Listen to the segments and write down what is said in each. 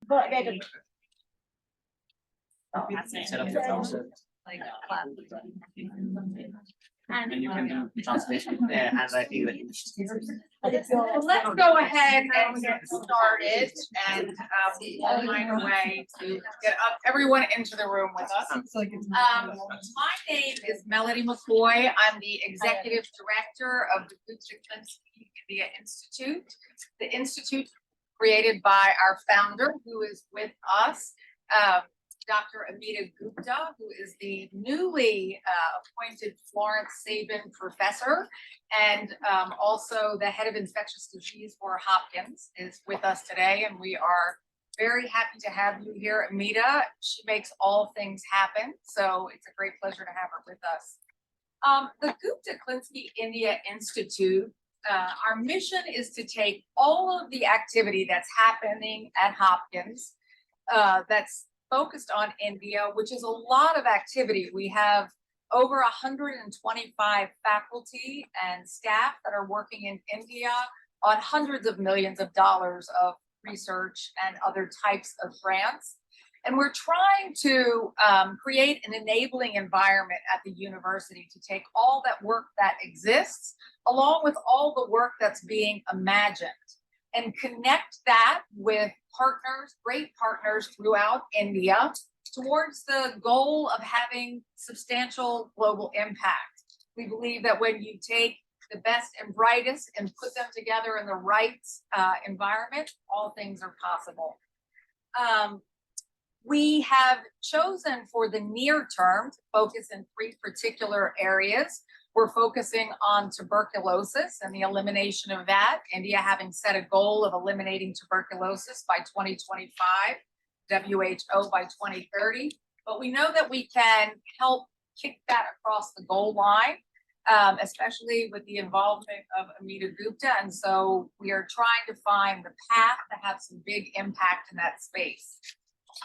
Set up your browser. And you can do translation there, handwriting the English. Well, let's go ahead and get started and find a way to get everyone into the room with us. My name is Melody McCoy. I'm the Executive Director of the Gupta-Klinsky India Institute. The Institute created by our founder, who is with us, Dr. Amita Gupta, who is the newly appointed Florence Sabin Professor, and also the head of infectious disease for Hopkins is with us today, and we are very happy to have you here, Amita. She makes all things happen, so it's a great pleasure to have her with us. The Gupta-Klinsky India Institute, our mission is to take all of the activity that's happening at Hopkins that's focused on India, which is a lot of activity. We have over 125 faculty and staff that are working in India on hundreds of millions of dollars of research and other types of grants. And we're trying to create an enabling environment at the university to take all that work that exists, along with all the work that's being imagined, and connect that with partners, great partners throughout India, towards the goal of having substantial global impact. We believe that when you take the best and brightest and put them together in the right environment, all things are possible. We have chosen for the near term to focus in 3 particular areas. We're focusing on tuberculosis and the elimination of that. India having set a goal of eliminating tuberculosis by 2025, WHO by 2030. But we know that we can help kick that across the goal line, especially with the involvement of Amita Gupta. And so we are trying to find the path to have some big impact in that space.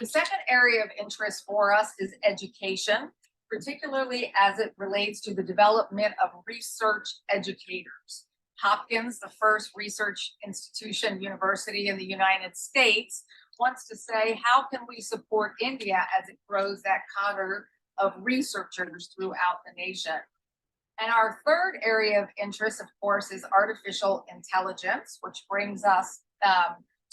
The second area of interest for us is education, particularly as it relates to the development of research educators. Hopkins, the first research institution university in the United States, wants to say, how can we support India as it grows that cadre of researchers throughout the nation? And our third area of interest, of course, is artificial intelligence, which brings us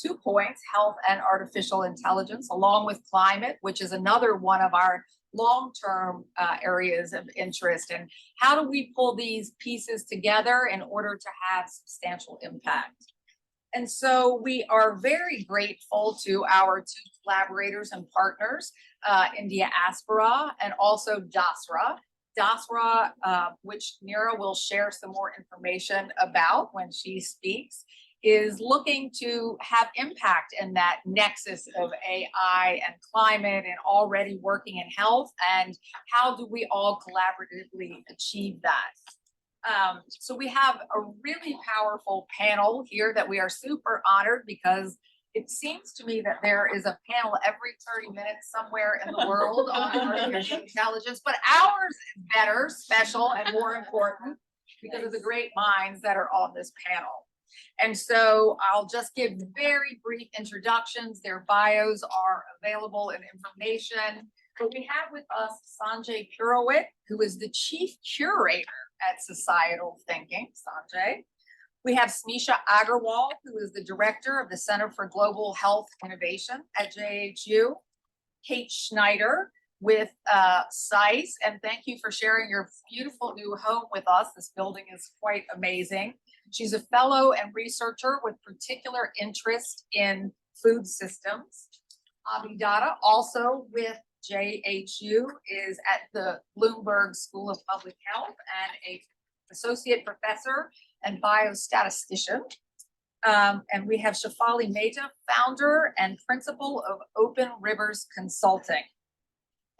2 points, health and artificial intelligence, along with climate, which is another one of our long-term areas of interest. And how do we pull these pieces together in order to have substantial impact? And so we are very grateful to our 2 collaborators and partners, Indiaspora and also Dasra. Dasra, which Neera will share some more information about when she speaks, is looking to have impact in that nexus of AI and climate, and already working in health, and how do we all collaboratively achieve that? So we have a really powerful panel here that we are super honored, because it seems to me that there is a panel every 30 minutes somewhere in the world on artificial intelligence, but ours is better, special, and more important because of the great minds that are on this panel. And so I'll just give very brief introductions. Their bios are available in information. But we have with us Sanjay Purohit, who is the Chief Curator at Societal Thinking. Sanjay. We have Smisha Agarwal, who is the Director of the Center for Global Health Innovation at JHU. Kate Schneider with SICE, and thank you for sharing your beautiful new home with us. This building is quite amazing. She's a fellow and researcher with particular interest in food systems. Abhidata, also with JHU, is at the Bloomberg School of Public Health and an associate professor and biostatistician. And we have Shefali Mehta, founder and principal of Open Rivers Consulting.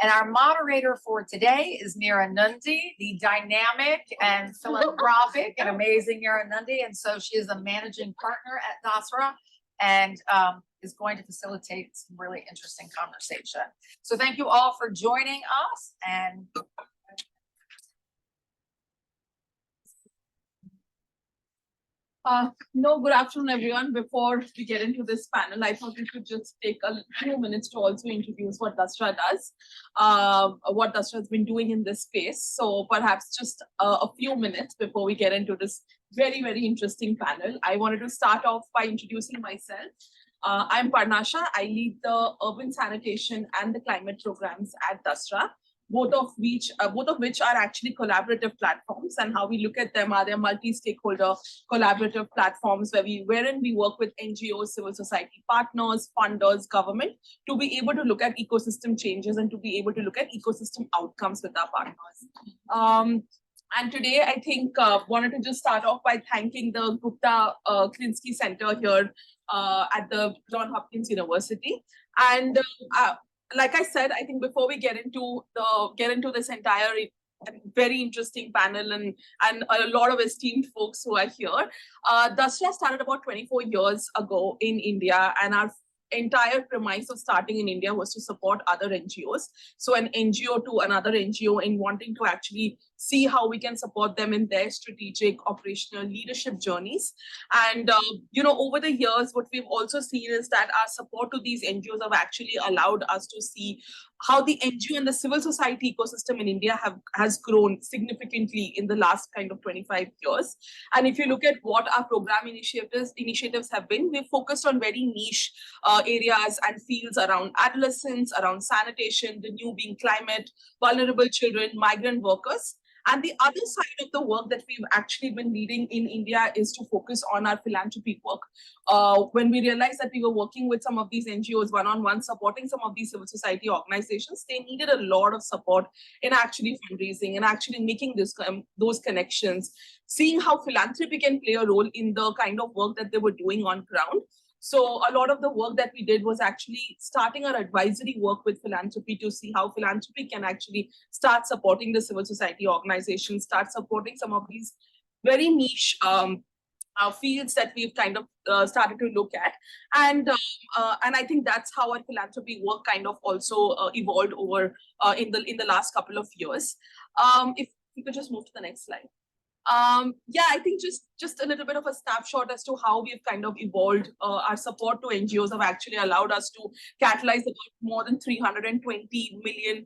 And our moderator for today is Neera Nundy, the dynamic and philanthropic and amazing Neera Nundy. And so she is a managing partner at Dasra and is going to facilitate some really interesting conversation. So thank you all for joining us. And No, good afternoon, everyone. Before we get into this panel, I thought we could just take a few minutes to also introduce what Dasra does, what Dasra has been doing in this space. So perhaps just a few minutes before we get into this very, very interesting panel. I wanted to start off by introducing myself. I'm Parnasha. I lead the urban sanitation and the climate programs at Dasra. Both of which are actually collaborative platforms, and how we look at them are they're multi-stakeholder collaborative platforms wherein we work with NGOs, civil society partners, funders, government to be able to look at ecosystem changes and to be able to look at ecosystem outcomes with our partners. And today, I think wanted to just start off by thanking the Gupta-Klinsky Center here at the Johns Hopkins University. And like I said, I think before we get into this entire very interesting panel and a lot of esteemed folks who are here, Dasra started about 24 years ago in India, and our entire premise of starting in India was to support other NGOs. So an NGO to another NGO in wanting to actually see how we can support them in their strategic operational leadership journeys. And, over the years, what we've also seen is that our support to these NGOs have actually allowed us to see how the NGO and the civil society ecosystem in India has grown significantly in the last kind of 25 years. And if you look at what our program initiatives have been, we've focused on very niche areas and fields around adolescence, around sanitation, the new being climate, vulnerable children, migrant workers. And the other side of the work that we've actually been leading in India is to focus on our philanthropy work. When we realized that we were working with some of these NGOs one-on-one, supporting some of these civil society organizations, they needed a lot of support in actually fundraising and actually making those connections, seeing how philanthropy can play a role in the kind of work that they were doing on ground. So a lot of the work that we did was actually starting our advisory work with philanthropy to see how philanthropy can actually start supporting the civil society organizations, start supporting some of these very niche fields that we've kind of started to look at. And I think that's how our philanthropy work kind of also evolved over in the last couple of years. If you could just move to the next slide. I think just a little bit of a snapshot as to how we've kind of evolved. Our support to NGOs have actually allowed us to catalyze about more than $320 million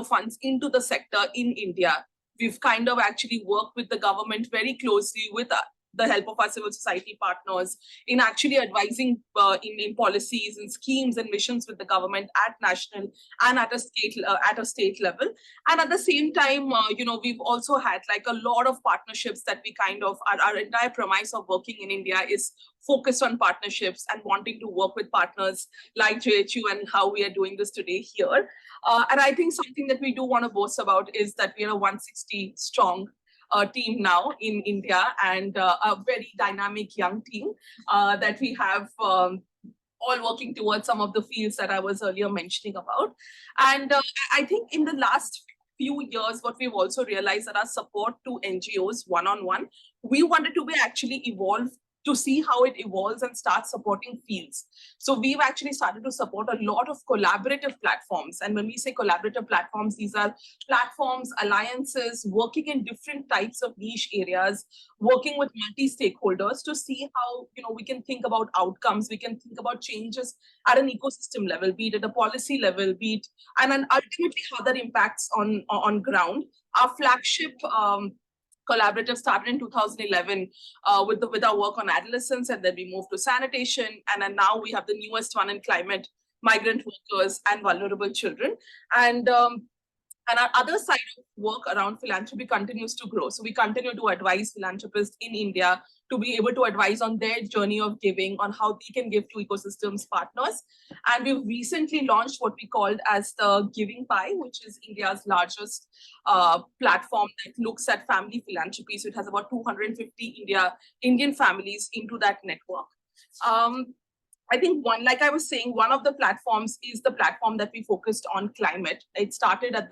funds into the sector in India. We've kind of actually worked with the government very closely with the help of our civil society partners in actually advising in policies and schemes and missions with the government at national and at a state level. And at the same time, we've also had like a lot of partnerships that we kind of, our entire premise of working in India is focused on partnerships and wanting to work with partners like JHU and how we are doing this today here. And I think something that we do want to boast about is that we are a 160 strong team now in India, and a very dynamic young team that we have all working towards some of the fields that I was earlier mentioning about. And I think in the last few years, what we've also realized that our support to NGOs one-on-one, we wanted to be actually evolved to see how it evolves and start supporting fields. So we've actually started to support a lot of collaborative platforms. And when we say collaborative platforms, these are platforms, alliances, working in different types of niche areas, working with multi-stakeholders to see how we can think about outcomes, we can think about changes at an ecosystem level, be it at a policy level, be it, and then ultimately how that impacts on ground. Our flagship collaborative started in 2011 with our work on adolescence, and then we moved to sanitation, and then now we have the newest one in climate, migrant workers and vulnerable children. And our other side of work around philanthropy continues to grow. So we continue to advise philanthropists in India to be able to advise on their journey of giving, on how they can give to ecosystems partners. And we've recently launched what we called as the Giving Pie, which is India's largest platform that looks at family philanthropy. So it has about 250 Indian families into that network. I think like I was saying, one of the platforms is the platform that we focused on climate. It started at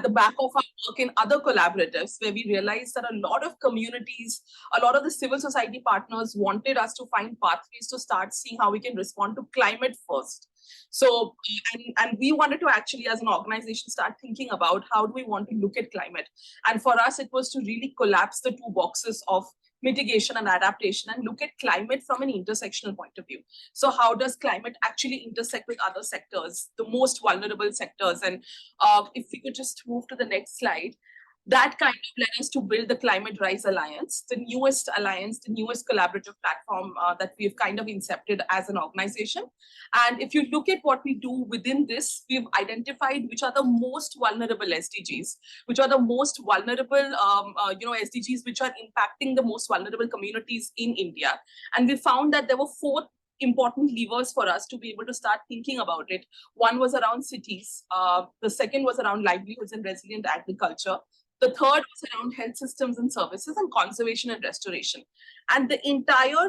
the back of our work in other collaboratives, where we realized that a lot of communities, a lot of the civil society partners wanted us to find pathways to start seeing how we can respond to climate first. So, and we wanted to actually, as an organization, start thinking about how do we want to look at climate. And for us, it was to really collapse the two boxes of mitigation and adaptation and look at climate from an intersectional point of view. So how does climate actually intersect with other sectors, the most vulnerable sectors? And if we could just move to the next slide. That kind of led us to build the ClimateRISE Alliance, the newest alliance, the newest collaborative platform that we've kind of incepted as an organization. And if you look at what we do within this, we've identified which are the most vulnerable SDGs, which are the most vulnerable, SDGs which are impacting the most vulnerable communities in India. And we found that there were 4 important levers for us to be able to start thinking about it. One was around cities. The second was around livelihoods and resilient agriculture. The third was around health systems and services and conservation and restoration. And the entire,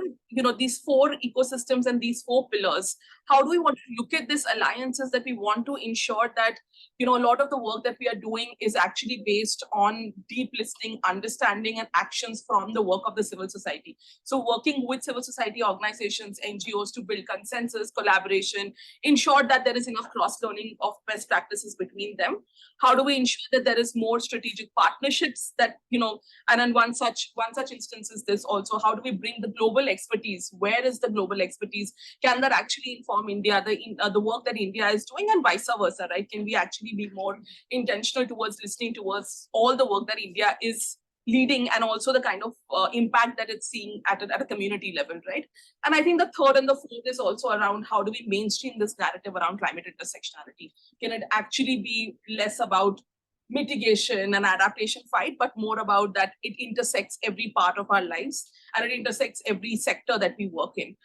these 4 ecosystems and these 4 pillars, how do we want to look at these alliances that we want to ensure that, a lot of the work that we are doing is actually based on deep listening, understanding, and actions from the work of the civil society. So working with civil society organizations, NGOs to build consensus, collaboration, ensure that there is enough cross-learning of best practices between them. How do we ensure that there is more strategic partnerships that, and then one such instance is this also, how do we bring the global expertise? Where is the global expertise? Can that actually inform India, the work that India is doing, and vice versa, right? Can we actually be more intentional towards listening towards all the work that India is leading and also the kind of impact that it's seeing at a community level, right? And I think the third and the fourth is also around how do we mainstream this narrative around climate intersectionality? Can it actually be less about mitigation and adaptation fight, but more about that it intersects every part of our lives and it intersects every sector that we work in,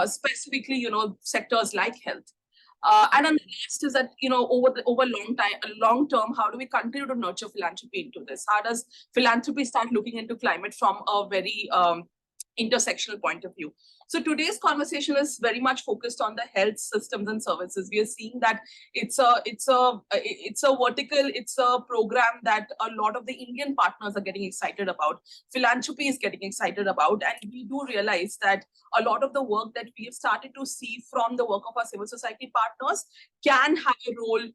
specifically, sectors like health. And then the last is that, over long term, how do we continue to nurture philanthropy into this? How does philanthropy start looking into climate from a very intersectional point of view? So today's conversation is very much focused on the health systems and services. We are seeing that it's a vertical, it's a program that a lot of the Indian partners are getting excited about. Philanthropy is getting excited about, and we do realize that a lot of the work that we have started to see from the work of our civil society partners can have a role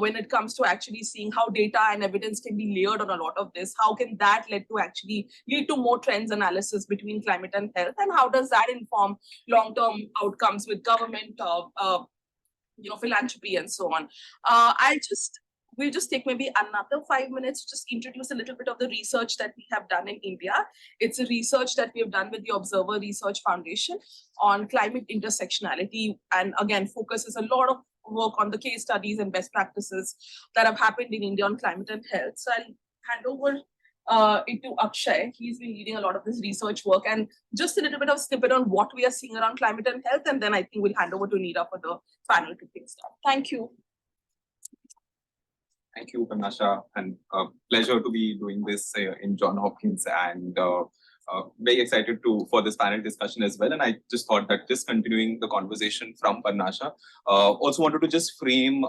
when it comes to actually seeing how data and evidence can be layered on a lot of this. How can that lead to more trends analysis between climate and health, and how does that inform long-term outcomes with government, philanthropy and so on. We'll just take maybe another 5 minutes to just introduce a little bit of the research that we have done in India. It's a research that we have done with the Observer Research Foundation on climate intersectionality, and again focuses a lot of work on the case studies and best practices that have happened in India on climate and health. So I'll hand over it to Akshay. He's been leading a lot of this research work, and just a little bit of snippet on what we are seeing around climate and health, and then I think we'll hand over to Neera for the panel to kick start. Thank you. Thank you, Panasha, and pleasure to be doing this in Johns Hopkins, and very excited for this panel discussion as well. And I just thought that just continuing the conversation from Panasha, also wanted to just frame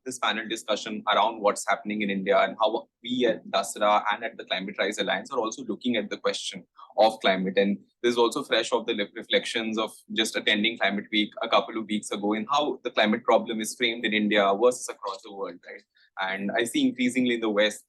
this panel discussion around what's happening in India and how we at Dasra and at the ClimateRISE Alliance are also looking at the question of climate. And this is also fresh of the reflections of just attending Climate Week a couple of weeks ago, and how the climate problem is framed in India versus across the world, right? And I see increasingly in the West,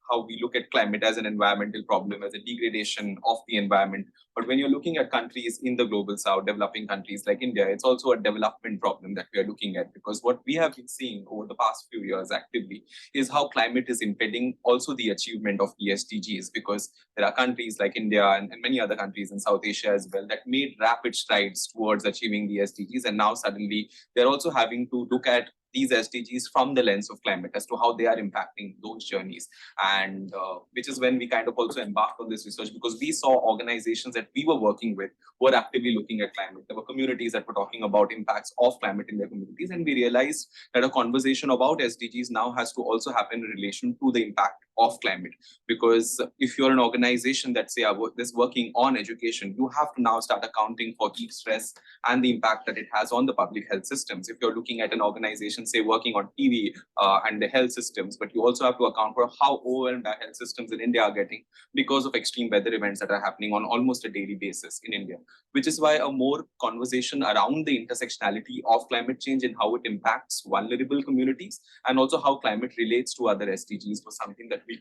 how we look at climate as an environmental problem, as a degradation of the environment. But when you're looking at countries in the global South, developing countries like India, it's also a development problem that we are looking at. Because what we have been seeing over the past few years actively is how climate is impeding also the achievement of the SDGs. Because there are countries like India and many other countries in South Asia as well that made rapid strides towards achieving the SDGs. And now suddenly they're also having to look at these SDGs from the lens of climate as to how they are impacting those journeys. And which is when we kind of also embarked on this research, because we saw organizations that we were working with were actively looking at climate. There were communities that were talking about impacts of climate in their communities. And we realized that a conversation about SDGs now has to also happen in relation to the impact of climate. Because if you're an organization that say is working on education, you have to now start accounting for heat stress and the impact that it has on the public health systems. If you're looking at an organization, say working on TV and the health systems, but you also have to account for how overwhelmed our health systems in India are getting because of extreme weather events that are happening on almost a daily basis in India. Which is why a more conversation around the intersectionality of climate change and how it impacts vulnerable communities, and also how climate relates to other SDGs, was something that we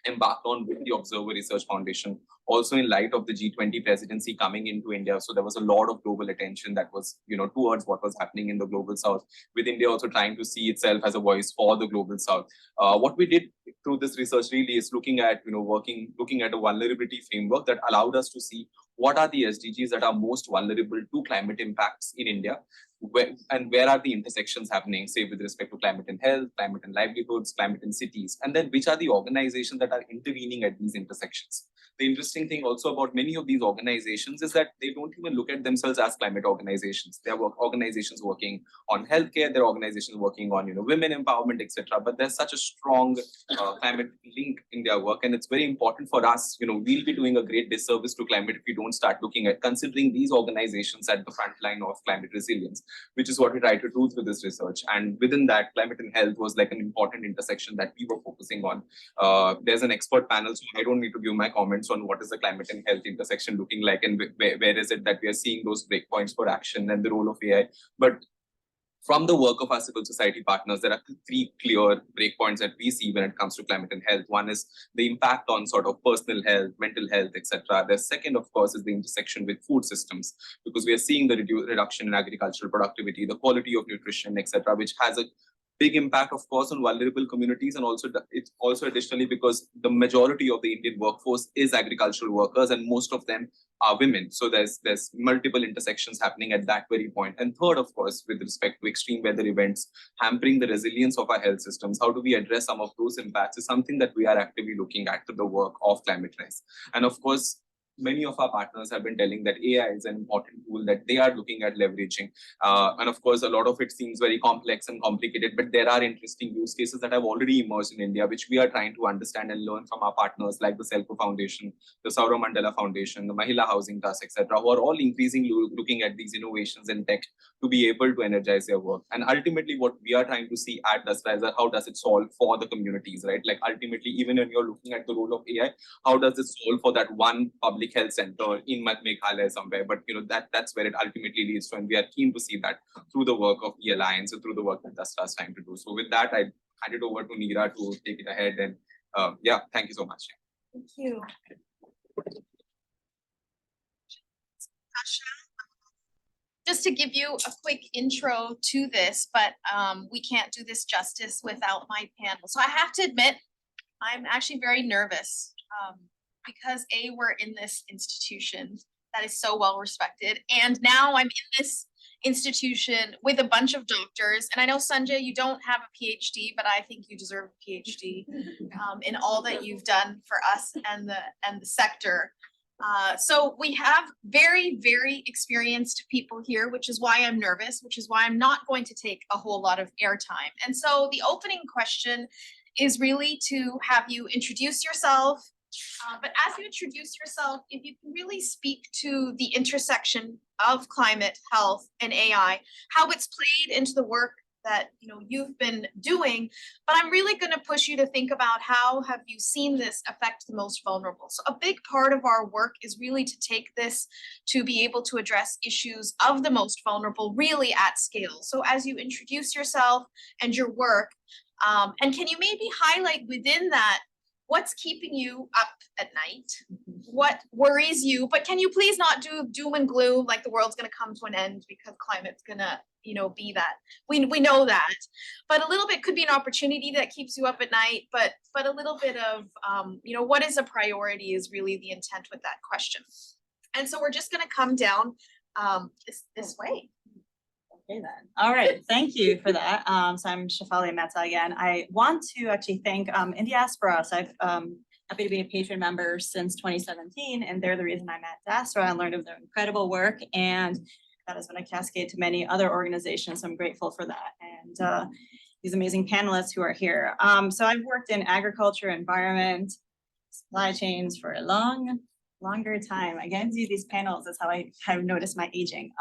embarked on with the Observer Research Foundation, also in light of the G20 presidency coming into India. So there was a lot of global attention that was, towards what was happening in the global south, with India also trying to see itself as a voice for the global south. What we did through this research really is looking at, looking at a vulnerability framework that allowed us to see what are the SDGs that are most vulnerable to climate impacts in India, where are the intersections happening, say with respect to climate and health, climate and livelihoods, climate and cities, and then which are the organizations that are intervening at these intersections. The interesting thing also about many of these organizations is that they don't even look at themselves as climate organizations. They are organizations working on healthcare, they're organizations working on women empowerment, etc. But there's such a strong climate link in their work, and it's very important for us. We'll be doing a great disservice to climate if we don't start looking at considering these organizations at the front line of climate resilience, which is what we try to do through this research. And within that, climate and health was like an important intersection that we were focusing on. There's an expert panel, so I don't need to give my comments on what is the climate and health intersection looking like, and where is it that we are seeing those breakpoints for action and the role of AI. But from the work of our civil society partners, there are three clear breakpoints that we see when it comes to climate and health. One is the impact on sort of personal health, mental health, etc. The second, of course, is the intersection with food systems, because we are seeing the reduction in agricultural productivity, the quality of nutrition, etc., which has a big impact, of course, on vulnerable communities, and also it's also additionally because the majority of the Indian workforce is agricultural workers, and most of them are women. So there's multiple intersections happening at that very point. And third, of course, with respect to extreme weather events hampering the resilience of our health systems, how do we address some of those impacts is something that we are actively looking at through the work of ClimateRISE. And of course, many of our partners have been telling that AI is an important tool that they are looking at leveraging. And of course, a lot of it seems very complex and complicated, but there are interesting use cases that have already emerged in India, which we are trying to understand and learn from our partners like the Selco Foundation, the Saurav Mandala Foundation, the Mahila Housing Trust, etc., who are all increasingly looking at these innovations in tech to be able to energize their work. And ultimately, what we are trying to see at Dasra is that how does it solve for the communities, right? Like ultimately, even when you're looking at the role of AI, how does it solve for that one public health center in Meghalaya somewhere? But that's where it ultimately leads to, and we are keen to see that through the work of the Alliance and through the work that Dasra is trying to do. So with that, I hand it over to Neera to take it ahead. And thank you so much. Thank you. Just to give you a quick intro to this, but we can't do this justice without my panel. So I have to admit, I'm actually very nervous because we're in this institution that is so well respected. And now I'm in this institution with a bunch of doctors. And I know, Sanjay, you don't have a PhD, but I think you deserve a PhD in all that you've done for us and the sector. So we have very, very experienced people here, which is why I'm nervous, which is why I'm not going to take a whole lot of airtime. And so the opening question is really to have you introduce yourself. But as you introduce yourself, if you can really speak to the intersection of climate, health, and AI, how it's played into the work that you've been doing. But I'm really going to push you to think about how have you seen this affect the most vulnerable. So a big part of our work is really to take this to be able to address issues of the most vulnerable really at scale. So as you introduce yourself and your work, and can you maybe highlight within that what's keeping you up at night? What worries you? But can you please not do doom and gloom, like the world's going to come to an end because climate's going to, be that. We know that. But a little bit could be an opportunity that keeps you up at night. But a little bit of, what is a priority is really the intent with that question. And so we're just going to come down this way. Okay then. All right, thank you for that. So I'm Shefali Mehta again. I want to actually thank Indiaspora. So I've happy to be a patron member since 2017, and they're the reason I'm at Dasra and learned of their incredible work, and that has been a cascade to many other organizations. So I'm grateful for that, and these amazing panelists who are here. So I've worked in agriculture, environment, supply chains for a longer time. Again, do these panels is how I have noticed my aging.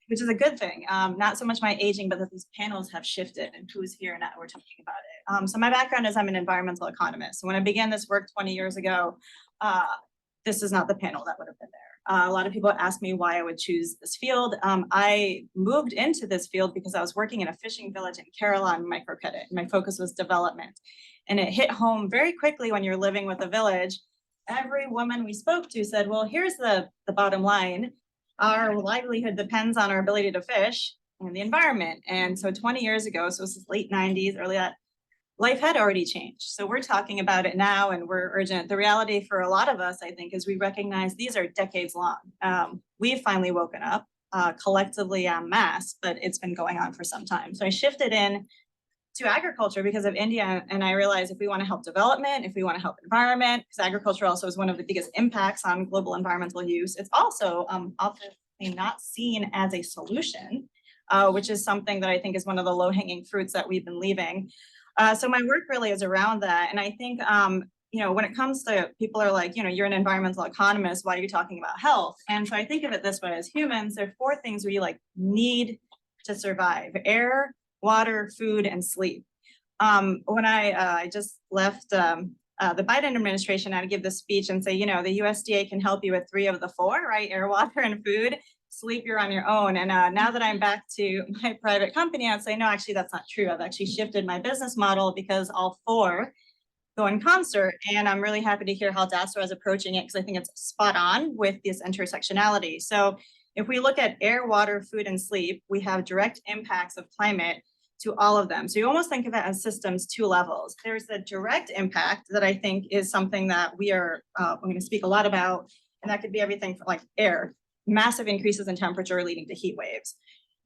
Which is a good thing. Not so much my aging, but that these panels have shifted and who's here and we're talking about it. So my background is I'm an environmental economist. So when I began this work 20 years ago, this is not the panel that would have been there. A lot of people ask me why I would choose this field. I moved into this field because I was working in a fishing village in Carolina microcredit. My focus was development. And it hit home very quickly when you're living with a village. Every woman we spoke to said, well, here's the bottom line. Our livelihood depends on our ability to fish and the environment. And so 20 years ago, so this is late 90s, early that, life had already changed. So we're talking about it now and we're urgent. The reality for a lot of us, I think, is we recognize these are decades long. We've finally woken up collectively en masse, but it's been going on for some time. So I shifted in to agriculture because of India. And I realized if we want to help development, if we want to help environment, because agriculture also is one of the biggest impacts on global environmental use, it's also often not seen as a solution, which is something that I think is one of the low-hanging fruits that we've been leaving. So my work really is around that. And I think, when it comes to people are like, you're an environmental economist, why are you talking about health? And so I think of it this way: as humans, there are 4 things we need to survive: air, water, food, and sleep. When I just left the Biden administration, I'd give this speech and say, the USDA can help you with 3 of the 4, right? Air, water, and food. Sleep, you're on your own. And now that I'm back to my private company, I'd say, no, actually, that's not true. I've actually shifted my business model because all 4 go in concert. And I'm really happy to hear how Dasra is approaching it, because I think it's spot on with this intersectionality. So if we look at air, water, food, and sleep, we have direct impacts of climate to all of them. So you almost think of it as systems 2 levels. There's the direct impact that I think is something that we are going to speak a lot about. And that could be everything from air, massive increases in temperature leading to heat waves.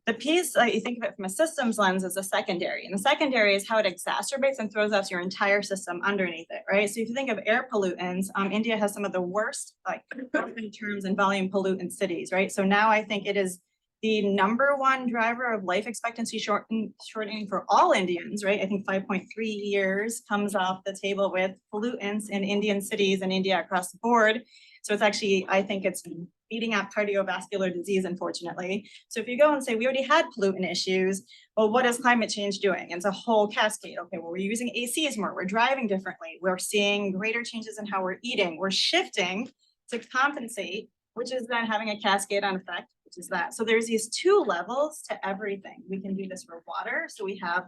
The piece that you think of it from a systems lens is a secondary. And the secondary is how it exacerbates and throws off your entire system underneath it, right? So if you think of air pollutants, India has some of the worst in terms and volume pollutant cities, right? So now I think it is the #1 driver of life expectancy shortening for all Indians, right? I think 5.3 years comes off the table with pollutants in Indian cities and India across the board. So it's actually, I think it's beating out cardiovascular disease, unfortunately. So if you go and say, we already had pollutant issues, well, what is climate change doing? It's a whole cascade. Okay, well, we're using ACs more, we're driving differently, we're seeing greater changes in how we're eating, we're shifting to compensate, which is then having a cascade on effect, which is that. So there's these 2 levels to everything. We can do this for water. So we have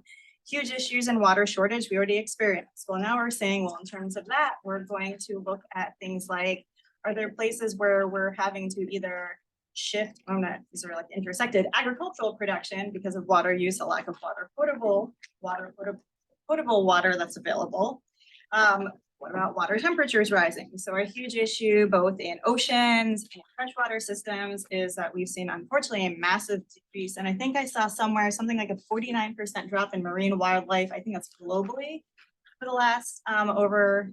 huge issues in water shortage we already experienced. Well, now we're saying, well, in terms of that, we're going to look at things like, are there places where we're having to either shift, these are intersected, agricultural production because of water use, a lack of potable water that's available. What about water temperatures rising? So a huge issue both in oceans and freshwater systems is that we've seen, unfortunately, a massive decrease. And I think I saw somewhere something like a 49% drop in marine wildlife. I think that's globally for the last over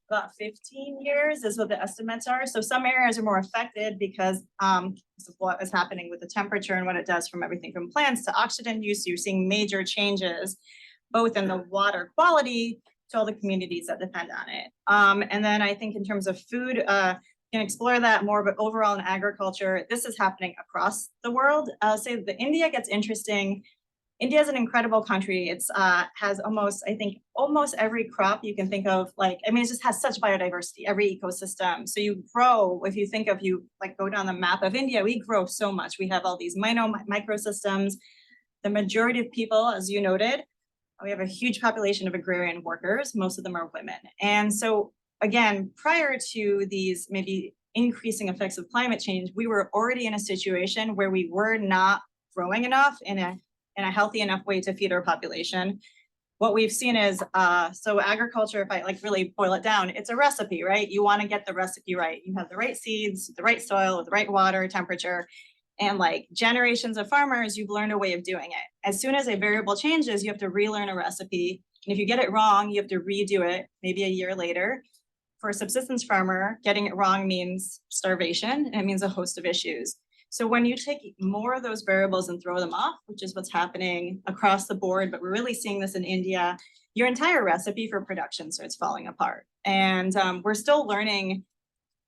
about 15 years is what the estimates are. So some areas are more affected because of what is happening with the temperature and what it does from everything from plants to oxygen use. You're seeing major changes both in the water quality to all the communities that depend on it. And then I think in terms of food, can explore that more, but overall in agriculture, this is happening across the world. I'll say that India gets interesting. India is an incredible country. It's has almost every crop you can think of. It just has such biodiversity, every ecosystem. So you grow, if you think of go down the map of India, we grow so much. We have all these microsystems. The majority of people, as you noted, we have a huge population of agrarian workers. Most of them are women. And so again, prior to these maybe increasing effects of climate change, we were already in a situation where we were not growing enough in a healthy enough way to feed our population. What we've seen is, so agriculture, if I really boil it down, it's a recipe, right? You want to get the recipe right. You have the right seeds, the right soil, the right water, temperature, and generations of farmers, you've learned a way of doing it. As soon as a variable changes, you have to relearn a recipe. And if you get it wrong, you have to redo it maybe a year later. For a subsistence farmer, getting it wrong means starvation, and it means a host of issues. So when you take more of those variables and throw them off, which is what's happening across the board, but we're really seeing this in India, your entire recipe for production starts falling apart. And we're still learning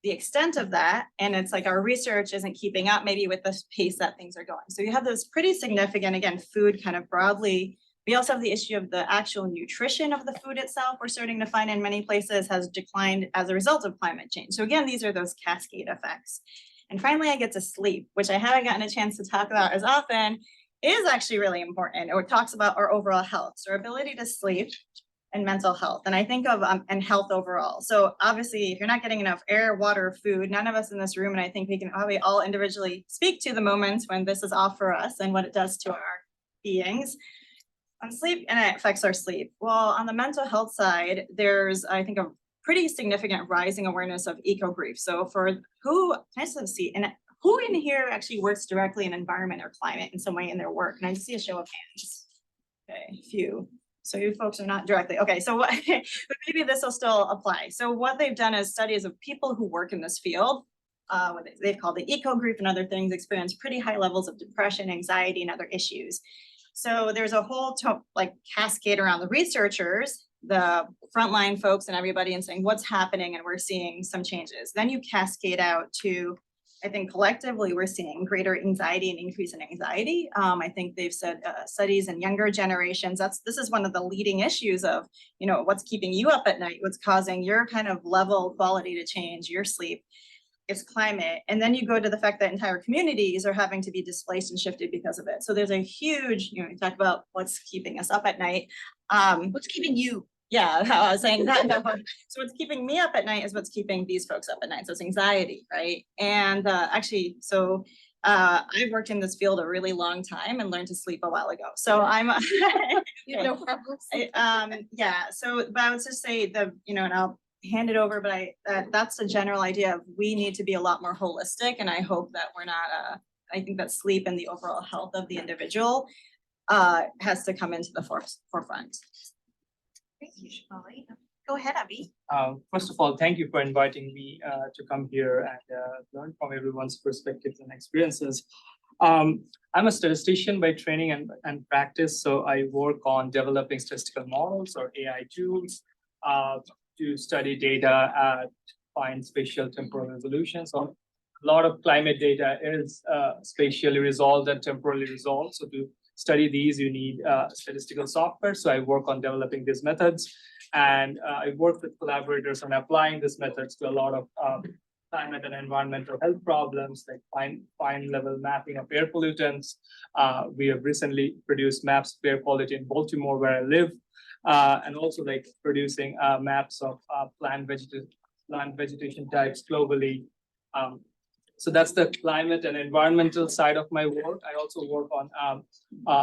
the extent of that. And it's our research isn't keeping up maybe with the pace that things are going. So you have this pretty significant, again, food kind of broadly We also have the issue of the actual nutrition of the food itself. We're starting to find in many places has declined as a result of climate change. So again, these are those cascade effects. And finally, I get to sleep, which I haven't gotten a chance to talk about as often, is actually really important. It talks about our overall health, so our ability to sleep and mental health. And I think of and health overall. So obviously, if you're not getting enough air, water, food, none of us in this room, and I think we can probably all individually speak to the moments when this is off for us and what it does to our beings. On sleep, and it affects our sleep. Well, on the mental health side, there's, I think, a pretty significant rising awareness of eco-grief. So for who, nice to see, and who in here actually works directly in environment or climate in some way in their work? And I see a show of hands. Okay, a few. So you folks are not directly, okay, so what, but maybe this will still apply. So what they've done is studies of people who work in this field, what they've called the eco-grief and other things, experience pretty high levels of depression, anxiety, and other issues. So there's a whole cascade around the researchers, the frontline folks and everybody, and saying what's happening, and we're seeing some changes. Then you cascade out to, I think collectively we're seeing greater anxiety and increase in anxiety. I think they've said studies in younger generations, this is one of the leading issues of, you know, what's keeping you up at night, what's causing your kind of level quality to change, your sleep. It's climate. And then you go to the fact that entire communities are having to be displaced and shifted because of it. So there's a huge, you know, you talk about what's keeping us up at night. What's keeping you? Yeah, I was saying that. So what's keeping me up at night is what's keeping these folks up at night. So it's anxiety, right? And actually, so I've worked in this field a really long time and learned to sleep a while ago. So I'm, You know, yeah. So, but I would just say you know, and I'll hand it over, but that's the general idea of we need to be a lot more holistic, and I hope that we're not I think that sleep and the overall health of the individual has to come into the forefront. Thank you, Shefali. Go ahead, Abhi. First of all, thank you for inviting me to come here and learn from everyone's perspectives and experiences. I'm a statistician by training and practice, so I work on developing statistical models or AI tools to study data, find spatial temporal resolution. So a lot of climate data is spatially resolved and temporally resolved. So to study these, you need statistical software. So I work on developing these methods, and I work with collaborators on applying these methods to a lot of climate and environmental health problems, like fine level mapping of air pollutants. We have recently produced maps of air quality in Baltimore, where I live. And also like producing maps of plant vegetation types globally. So that's the climate and environmental side of my work. I also work on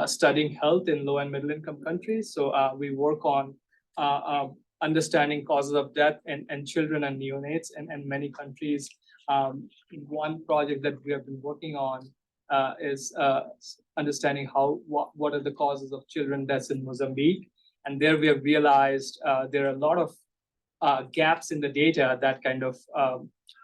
studying health in low and middle income countries. So we work on understanding causes of death in children and neonates in many countries. One project that we have been working on is understanding what are the causes of children deaths in Mozambique. And there we have realized there are a lot of gaps in the data that kind of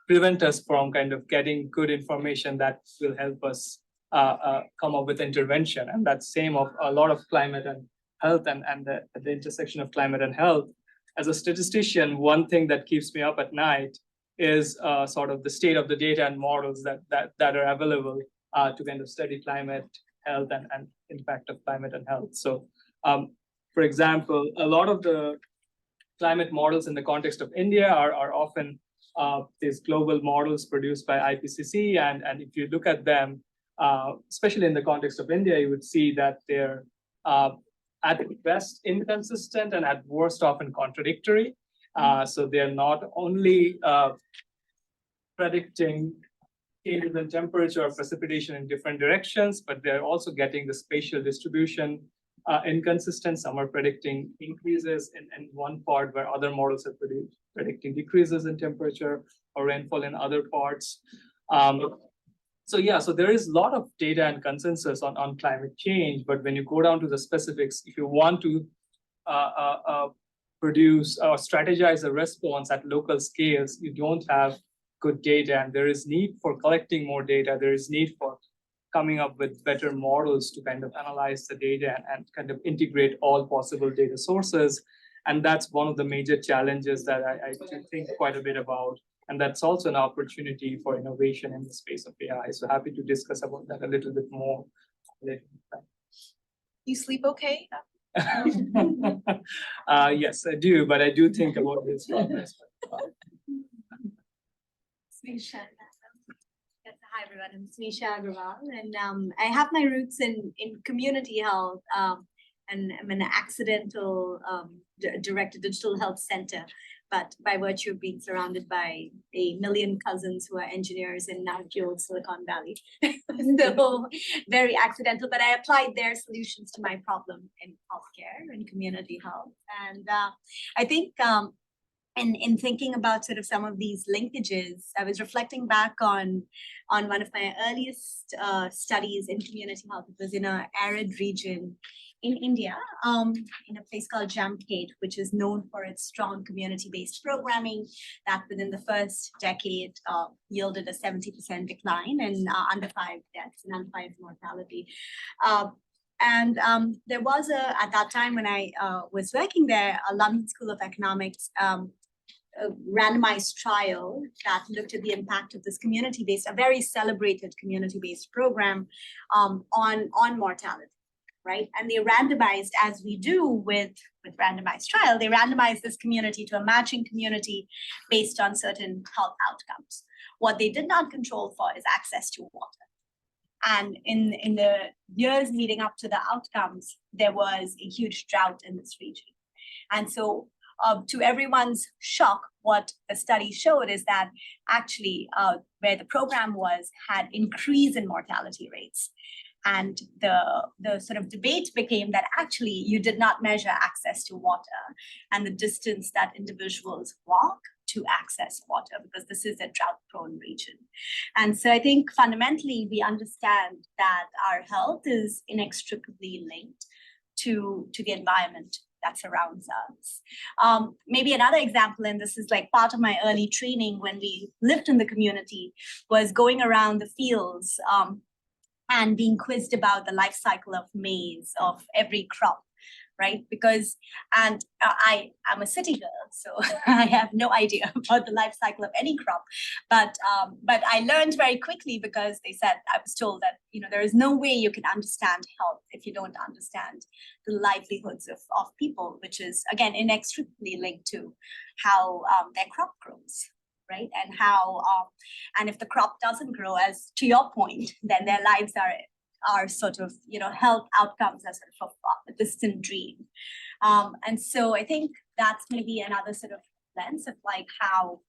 prevent us from kind of getting good information that will help us come up with intervention. And that's same of a lot of climate and health and the intersection of climate and health. As a statistician, one thing that keeps me up at night is sort of the state of the data and models that are available to kind of study climate, health, and impact of climate and health. So for example, a lot of the climate models in the context of India are often these global models produced by IPCC. And if you look at them, especially in the context of India, you would see that they're at best inconsistent and at worst often contradictory. So they're not only predicting changes in temperature or precipitation in different directions, but they're also getting the spatial distribution inconsistent. Some are predicting increases in one part where other models are predicting decreases in temperature or rainfall in other parts. So yeah, so there is a lot of data and consensus on climate change, but when you go down to the specifics, if you want to produce or strategize a response at local scales, you don't have good data, and there is need for collecting more data. There is need for coming up with better models to kind of analyze the data and kind of integrate all possible data sources. And that's one of the major challenges that I think quite a bit about. And that's also an opportunity for innovation in the space of AI. So happy to discuss about that a little bit more later. You sleep okay? Yes, I do, but I do think about this. Smisha. Yes, hi everyone, I'm Smisha Agarwal, and I have my roots in community health, and I'm an accidental director digital health center, but by virtue of being surrounded by 1 million cousins who are engineers in Nundy, Silicon Valley. So very accidental, but I applied their solutions to my problem in healthcare and community health. And I think in thinking about sort of some of these linkages, I was reflecting back on one of my earliest studies in community health. It was in an arid region in India, in a place called Jamkhed, which is known for its strong community-based programming that within the first decade yielded a 70% decline in under 5 deaths and under 5 mortality. And there was at that time when I was working there, a London School of Economics a randomized trial that looked at the impact of this community-based, a very celebrated community-based program on mortality, right? And they randomized, as we do with randomized trial, they randomized this community to a matching community based on certain health outcomes. What they did not control for is access to water. And in the years leading up to the outcomes, there was a huge drought in this region. And so to everyone's shock, what the study showed is that actually where the program was had increase in mortality rates. And the sort of debate became that actually you did not measure access to water and the distance that individuals walk to access water, because this is a drought-prone region. And so I think fundamentally we understand that our health is inextricably linked to the environment that surrounds us. Maybe another example, and this is like part of my early training when we lived in the community, was going around the fields and being quizzed about the life cycle of maize, of every crop, right? Because, and I'm a city girl, so I have no idea about the life cycle of any crop. But I learned very quickly because they said, I was told that, you know, there is no way you can understand health if you don't understand the livelihoods of people, which is, again, inextricably linked to how their crop grows. Right, and how, and if the crop doesn't grow, as to your point, then their lives are sort of, you know, health outcomes are sort of a distant dream. And so I think that's maybe another sort of lens of like how,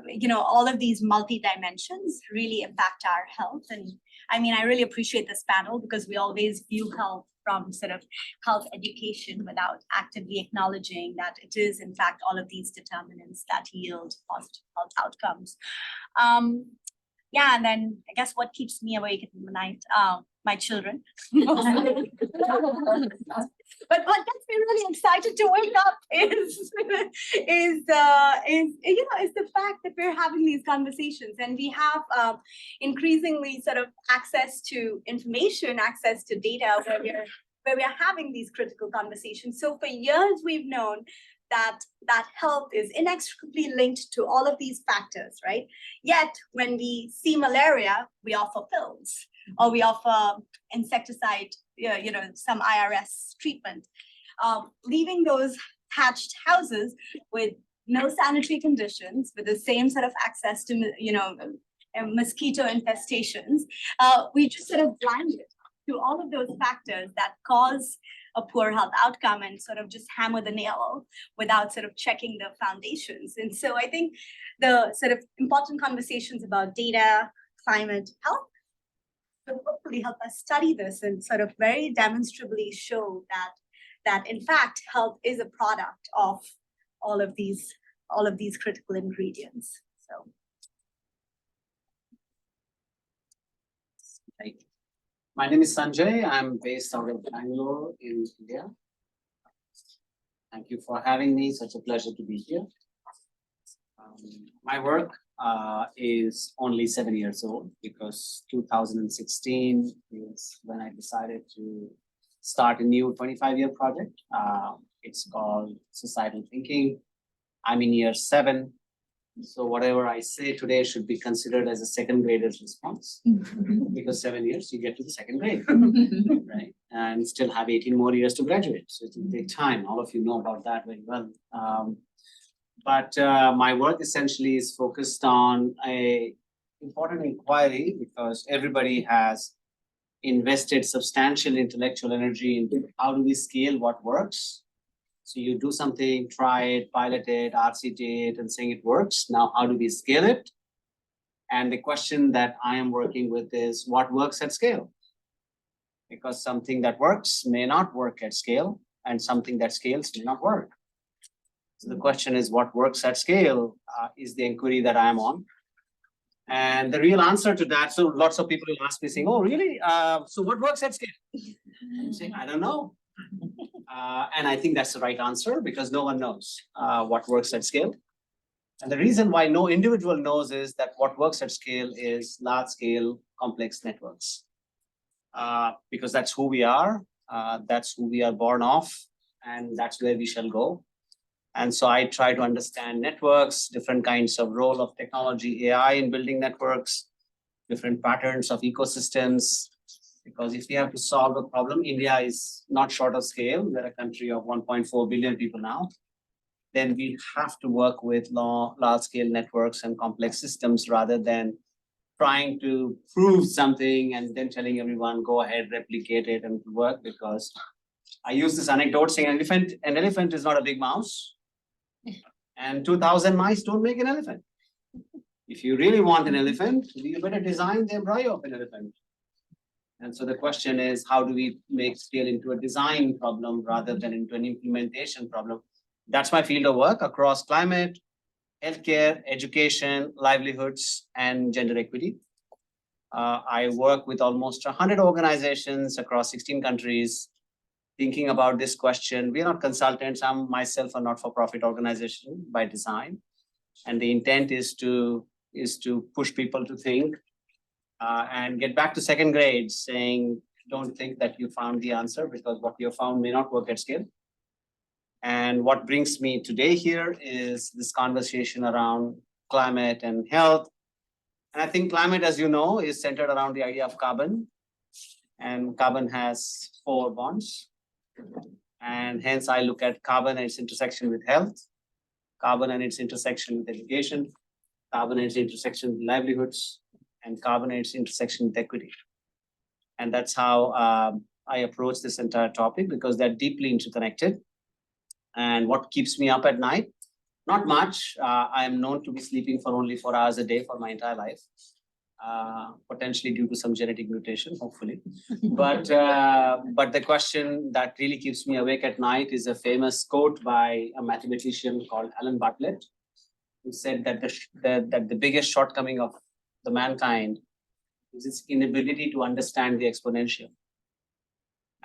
you know, all of these multi-dimensions really impact our health. And I mean, I really appreciate this panel because we always view health from sort of health education without actively acknowledging that it is in fact all of these determinants that yield positive health outcomes. Yeah, and then I guess what keeps me awake in the night, my children. But what gets me really excited to wake up is the fact that we're having these conversations and we have increasingly sort of access to information, access to data where we are having these critical conversations. So for years we've known that health is inextricably linked to all of these factors, right? Yet when we see malaria, we offer pills or we offer insecticide, you know, some IRS treatment, leaving those thatched houses with no sanitary conditions, with the same sort of access to, you know, mosquito infestations. We just sort of blinded to all of those factors that cause a poor health outcome and sort of just hammer the nail without sort of checking the foundations. And so I think the sort of important conversations about data, climate, health will hopefully help us study this and sort of very demonstrably show that in fact health is a product of all of these critical ingredients. So my name is Sanjay. I'm based out of Bangalore in India. Thank you for having me. Such a pleasure to be here. My work is only 7 years old because 2016 is when I decided to start a new 25-year project. It's called Societal Thinking. I'm in year 7. So whatever I say today should be considered as a second grader's response because 7 years you get to the second grade, right? and still have 18 more years to graduate. So it will take time. All of you know about that very well. But my work essentially is focused on a important inquiry because everybody has invested substantial intellectual energy into how do we scale what works. So you do something, try it, pilot it, RCT it, and saying it works. Now, how do we scale it? And the question that I am working with is what works at scale? Because something that works may not work at scale, and something that scales may not work. So the question is what works at scale is the inquiry that I'm on. And the real answer to that, so lots of people will ask me saying, oh, really? So what works at scale? I'm saying, I don't know. And I think that's the right answer because no one knows what works at scale. And the reason why no individual knows is that what works at scale is large scale complex networks. Because that's who we are, that's who we are born of, and that's where we shall go. And so I try to understand networks, different kinds of role of technology, AI in building networks, different patterns of ecosystems. Because if we have to solve a problem, India is not short of scale. We're a country of 1.4 billion people now. Then we have to work with large scale networks and complex systems rather than trying to prove something and then telling everyone, go ahead, replicate it and work. Because I use this anecdote saying an elephant is not a big mouse. And 2,000 mice don't make an elephant. If you really want an elephant, you better design the embryo of an elephant. And so the question is, how do we make scale into a design problem rather than into an implementation problem? That's my field of work across climate, healthcare, education, livelihoods, and gender equity. I work with almost 100 organizations across 16 countries, thinking about this question. We are not consultants. I'm myself a not-for-profit organization by design. And the intent is to push people to think and get back to second grade saying, don't think that you found the answer because what you found may not work at scale. And what brings me today here is this conversation around climate and health. And I think climate, as you know, is centered around the idea of carbon. And carbon has 4 bonds. And hence I look at carbon and its intersection with health, carbon and its intersection with education, carbon and its intersection with livelihoods, and carbon and its intersection with equity. And that's how I approach this entire topic because they're deeply interconnected. And what keeps me up at night? Not much. I am known to be sleeping for only 4 hours a day for my entire life. Potentially due to some genetic mutation, hopefully. But the question that really keeps me awake at night is a famous quote by a mathematician called Alan Bartlett, who said that the biggest shortcoming of the mankind is its inability to understand the exponential.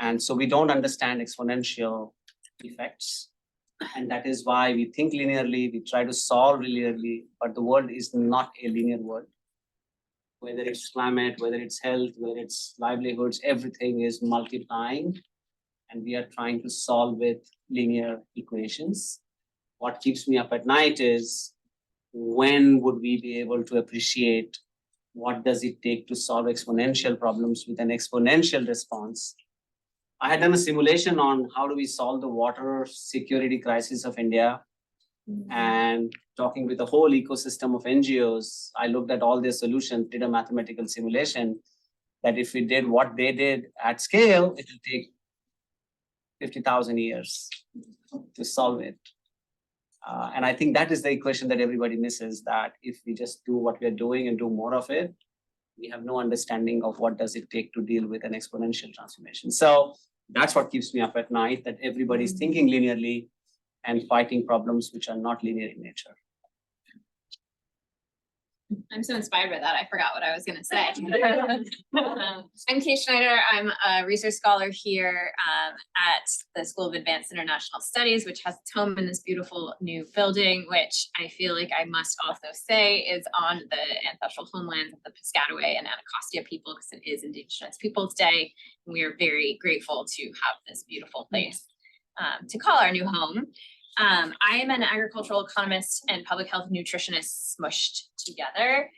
And so we don't understand exponential effects. And that is why we think linearly, we try to solve linearly, but the world is not a linear world. Whether it's climate, whether it's health, whether it's livelihoods, everything is multiplying. And we are trying to solve with linear equations. What keeps me up at night is when would we be able to appreciate what does it take to solve exponential problems with an exponential response? I had done a simulation on how do we solve the water security crisis of India. And talking with the whole ecosystem of NGOs, I looked at all their solutions, did a mathematical simulation that if we did what they did at scale, it will take 50,000 years to solve it. And I think that is the equation that everybody misses, that if we just do what we're doing and do more of it, we have no understanding of what does it take to deal with an exponential transformation. So that's what keeps me up at night, that everybody's thinking linearly and fighting problems which are not linear in nature. I'm so inspired by that. I forgot what I was going to say. I'm Kate Schneider. I'm a research scholar here at the School of Advanced International Studies, which has its home in this beautiful new building, which I feel like I must also say is on the ancestral homelands of the Piscataway and Anacostia people, because it is Indigenous Peoples Day. And we are very grateful to have this beautiful place to call our new home. I am an agricultural economist and public health nutritionist smushed together.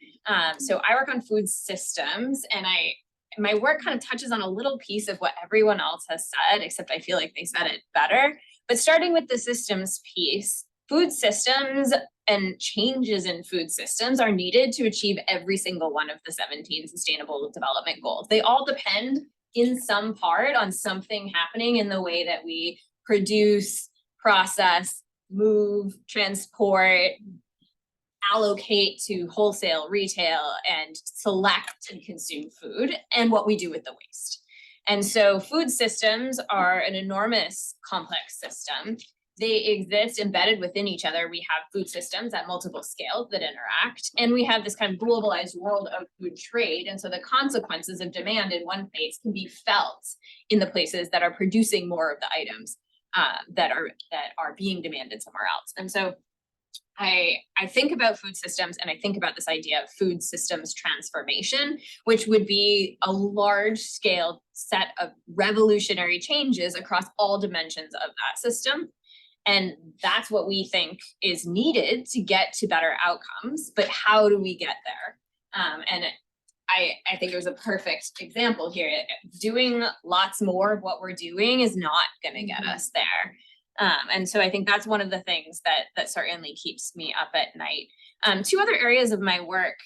So I work on food systems, and I my work kind of touches on a little piece of what everyone else has said, except I feel like they said it better. But starting with the systems piece, food systems and changes in food systems are needed to achieve every single one of the 17 Sustainable Development Goals. They all depend in some part on something happening in the way that we produce, process, move, transport, allocate to wholesale, retail, and select and consume food, and what we do with the waste. And so food systems are an enormous complex system. They exist embedded within each other. We have food systems at multiple scales that interact, and we have this kind of globalized world of food trade. And so the consequences of demand in one place can be felt in the places that are producing more of the items that are being demanded somewhere else. And so I think about food systems, and I think about this idea of food systems transformation, which would be a large scale set of revolutionary changes across all dimensions of that system. And that's what we think is needed to get to better outcomes. But how do we get there? And I think it was a perfect example here. Doing lots more of what we're doing is not going to get us there. And so I think that's one of the things that certainly keeps me up at night. Two other areas of my work.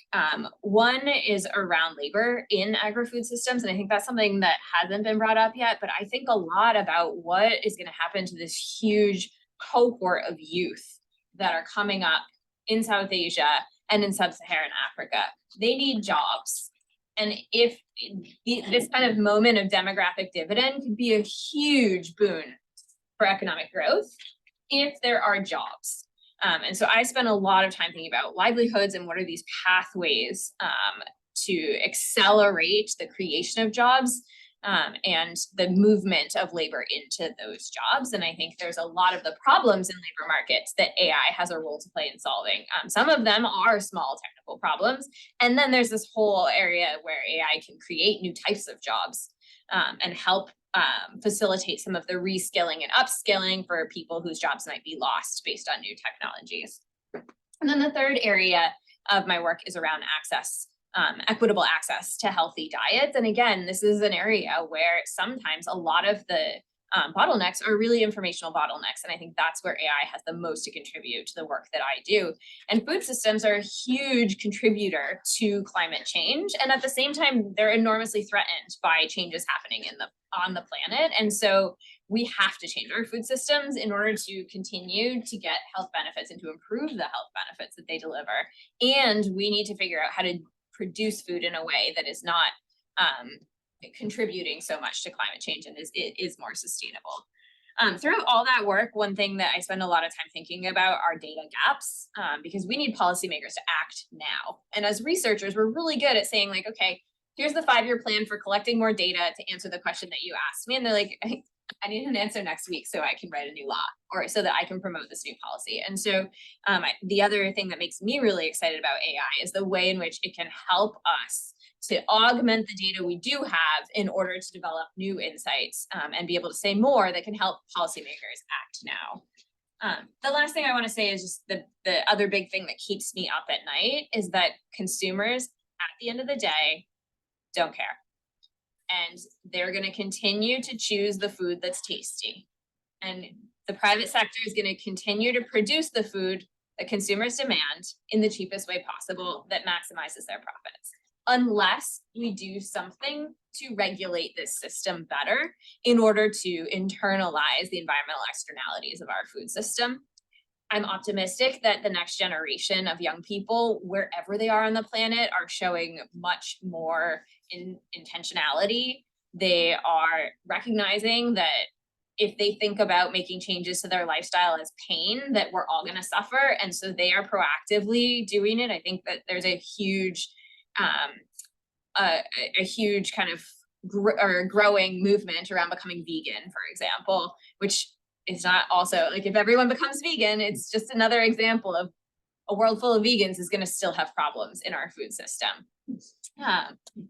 One is around labor in agri-food systems. And I think that's something that hasn't been brought up yet, but I think a lot about what is going to happen to this huge cohort of youth that are coming up in South Asia and in sub-Saharan Africa. They need jobs. And if this kind of moment of demographic dividend could be a huge boon for economic growth if there are jobs. And so I spend a lot of time thinking about livelihoods and what are these pathways to accelerate the creation of jobs and the movement of labor into those jobs. And I think there's a lot of the problems in labor markets that AI has a role to play in solving. Some of them are small technical problems. And then there's this whole area where AI can create new types of jobs and help facilitate some of the reskilling and upskilling for people whose jobs might be lost based on new technologies. And then the third area of my work is around access. Equitable access to healthy diets. And again, this is an area where sometimes a lot of the bottlenecks are really informational bottlenecks. And I think that's where AI has the most to contribute to the work that I do. And food systems are a huge contributor to climate change. And at the same time, they're enormously threatened by changes happening on the planet. And so we have to change our food systems in order to continue to get health benefits and to improve the health benefits that they deliver. And we need to figure out how to produce food in a way that is not contributing so much to climate change and is more sustainable. Throughout all that work, one thing that I spend a lot of time thinking about are data gaps, because we need policymakers to act now. And as researchers, we're really good at saying like, okay, here's the 5-year plan for collecting more data to answer the question that you asked me. And they're like, I need an answer next week so I can write a new law or so that I can promote this new policy. And so the other thing that makes me really excited about AI is the way in which it can help us to augment the data we do have in order to develop new insights and be able to say more that can help policymakers act now. The last thing I want to say is just the other big thing that keeps me up at night is that consumers at the end of the day don't care. And they're going to continue to choose the food that's tasty. And the private sector is going to continue to produce the food that consumers demand in the cheapest way possible that maximizes their profits. Unless we do something to regulate this system better in order to internalize the environmental externalities of our food system. I'm optimistic that the next generation of young people, wherever they are on the planet, are showing much more intentionality. They are recognizing that if they think about making changes to their lifestyle as pain, that we're all going to suffer. And so they are proactively doing it. I think that there's a huge kind of growing movement around becoming vegan, for example, which is not also like if everyone becomes vegan, it's just another example of a world full of vegans is going to still have problems in our food system.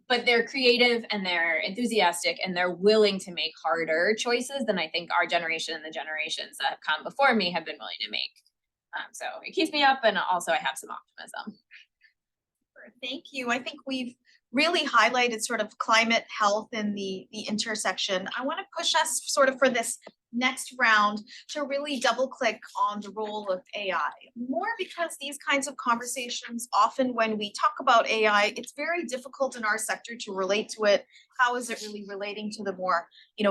But they're creative and they're enthusiastic and they're willing to make harder choices than I think our generation and the generations that have come before me have been willing to make. So it keeps me up, and also I have some optimism. Thank you. I think we've really highlighted sort of climate, health, and the intersection. I want to push us sort of for this next round to really double click on the role of AI, more because these kinds of conversations, often when we talk about AI, it's very difficult in our sector to relate to it. How is it really relating to the more,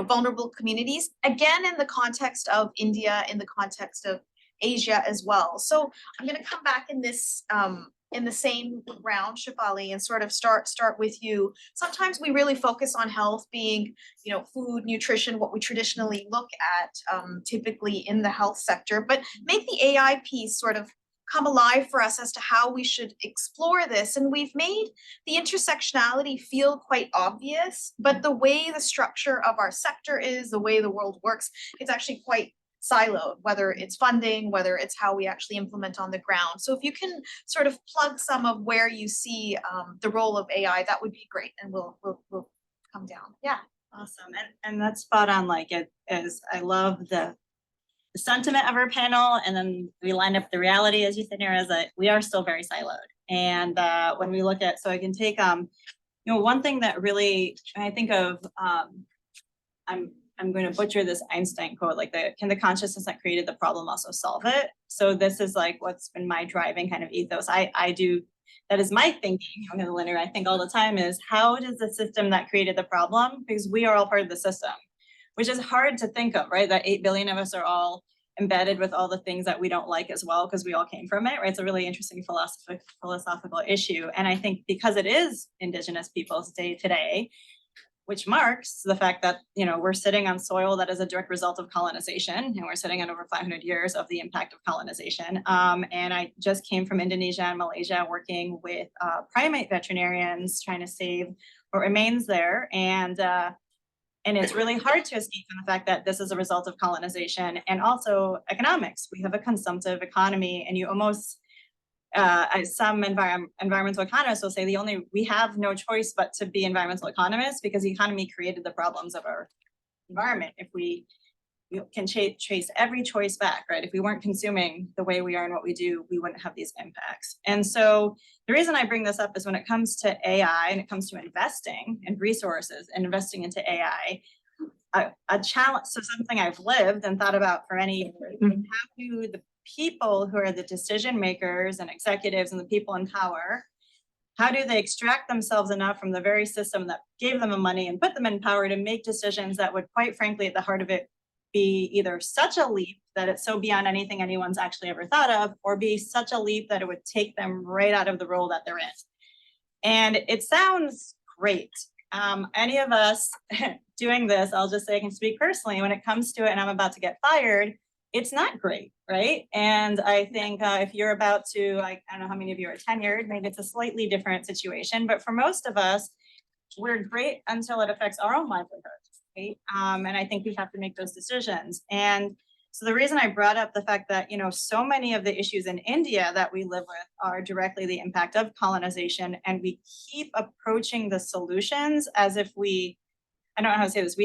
vulnerable communities? Again, in the context of India, in the context of Asia as well. So I'm going to come back in this in the same round, Shefali, and sort of start with you. Sometimes we really focus on health being, food, nutrition, what we traditionally look at typically in the health sector, but make the AI piece sort of come alive for us as to how we should explore this. And we've made the intersectionality feel quite obvious, but the way the structure of our sector is, the way the world works, it's actually quite siloed, whether it's funding, whether it's how we actually implement on the ground. So if you can sort of plug some of where you see the role of AI, that would be great, and we'll come down. Yeah. Awesome. And that's spot on. Like it is, I love the sentiment of our panel, and then we line up the reality, as you said, Neera, is that we are still very siloed. And when we look at, so I can take, one thing that really, I think of, I'm going to butcher this Einstein quote, like can the consciousness that created the problem also solve it? So this is like what's been my driving kind of ethos. I do, that is my thinking. I'm going to linear, I think all the time is, how does the system that created the problem, because we are all part of the system, which is hard to think of, right? That 8 billion of us are all embedded with all the things that we don't like as well, because we all came from it, right? It's a really interesting philosophical issue. And I think because it is Indigenous Peoples' Day today, which marks the fact that, we're sitting on soil that is a direct result of colonization, and we're sitting on over 500 years of the impact of colonization. And I just came from Indonesia and Malaysia working with primate veterinarians trying to save what remains there. And it's really hard to escape from the fact that this is a result of colonization and also economics. We have a consumptive economy, and you almost, some environmental economists will say we have no choice but to be environmental economists, because the economy created the problems of our environment. If we can trace every choice back, right? If we weren't consuming the way we are and what we do, we wouldn't have these impacts. And so the reason I bring this up is when it comes to AI and it comes to investing and resources and investing into AI, a challenge, so something I've lived and thought about for any years, how do the people who are the decision makers and executives and the people in power, how do they extract themselves enough from the very system that gave them the money and put them in power to make decisions that would, quite frankly, at the heart of it, be either such a leap that it's so beyond anything anyone's actually ever thought of, or be such a leap that it would take them right out of the role that they're in. And it sounds great. Any of us doing this, I'll just say I can speak personally, when it comes to it and I'm about to get fired, it's not great, right? And I think if you're about to, I don't know how many of you are tenured, maybe it's a slightly different situation, but for most of us, we're great until it affects our own livelihood, right? And I think we have to make those decisions. And so the reason I brought up the fact that, so many of the issues in India that we live with are directly the impact of colonization, and we keep approaching the solutions as if I don't know how to say this,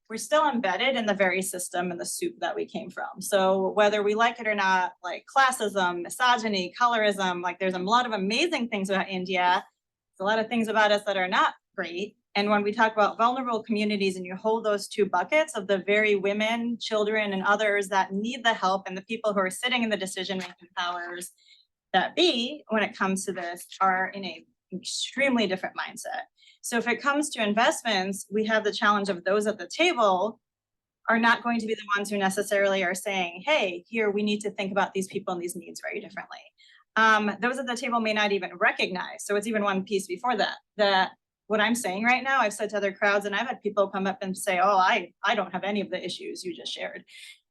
we're still embedded in the very system and the soup that we came from. So whether we like it or not, like classism, misogyny, colorism, like there's a lot of amazing things about India. There's a lot of things about us that are not great. And when we talk about vulnerable communities and you hold those two buckets of the very women, children, and others that need the help, and the people who are sitting in the decision-making powers that be, when it comes to this, are in a extremely different mindset. So if it comes to investments, we have the challenge of those at the table are not going to be the ones who necessarily are saying, hey, here, we need to think about these people and these needs very differently. Those at the table may not even recognize. So it's even one piece before that what I'm saying right now, I've said to other crowds, and I've had people come up and say, oh, I don't have any of the issues you just shared.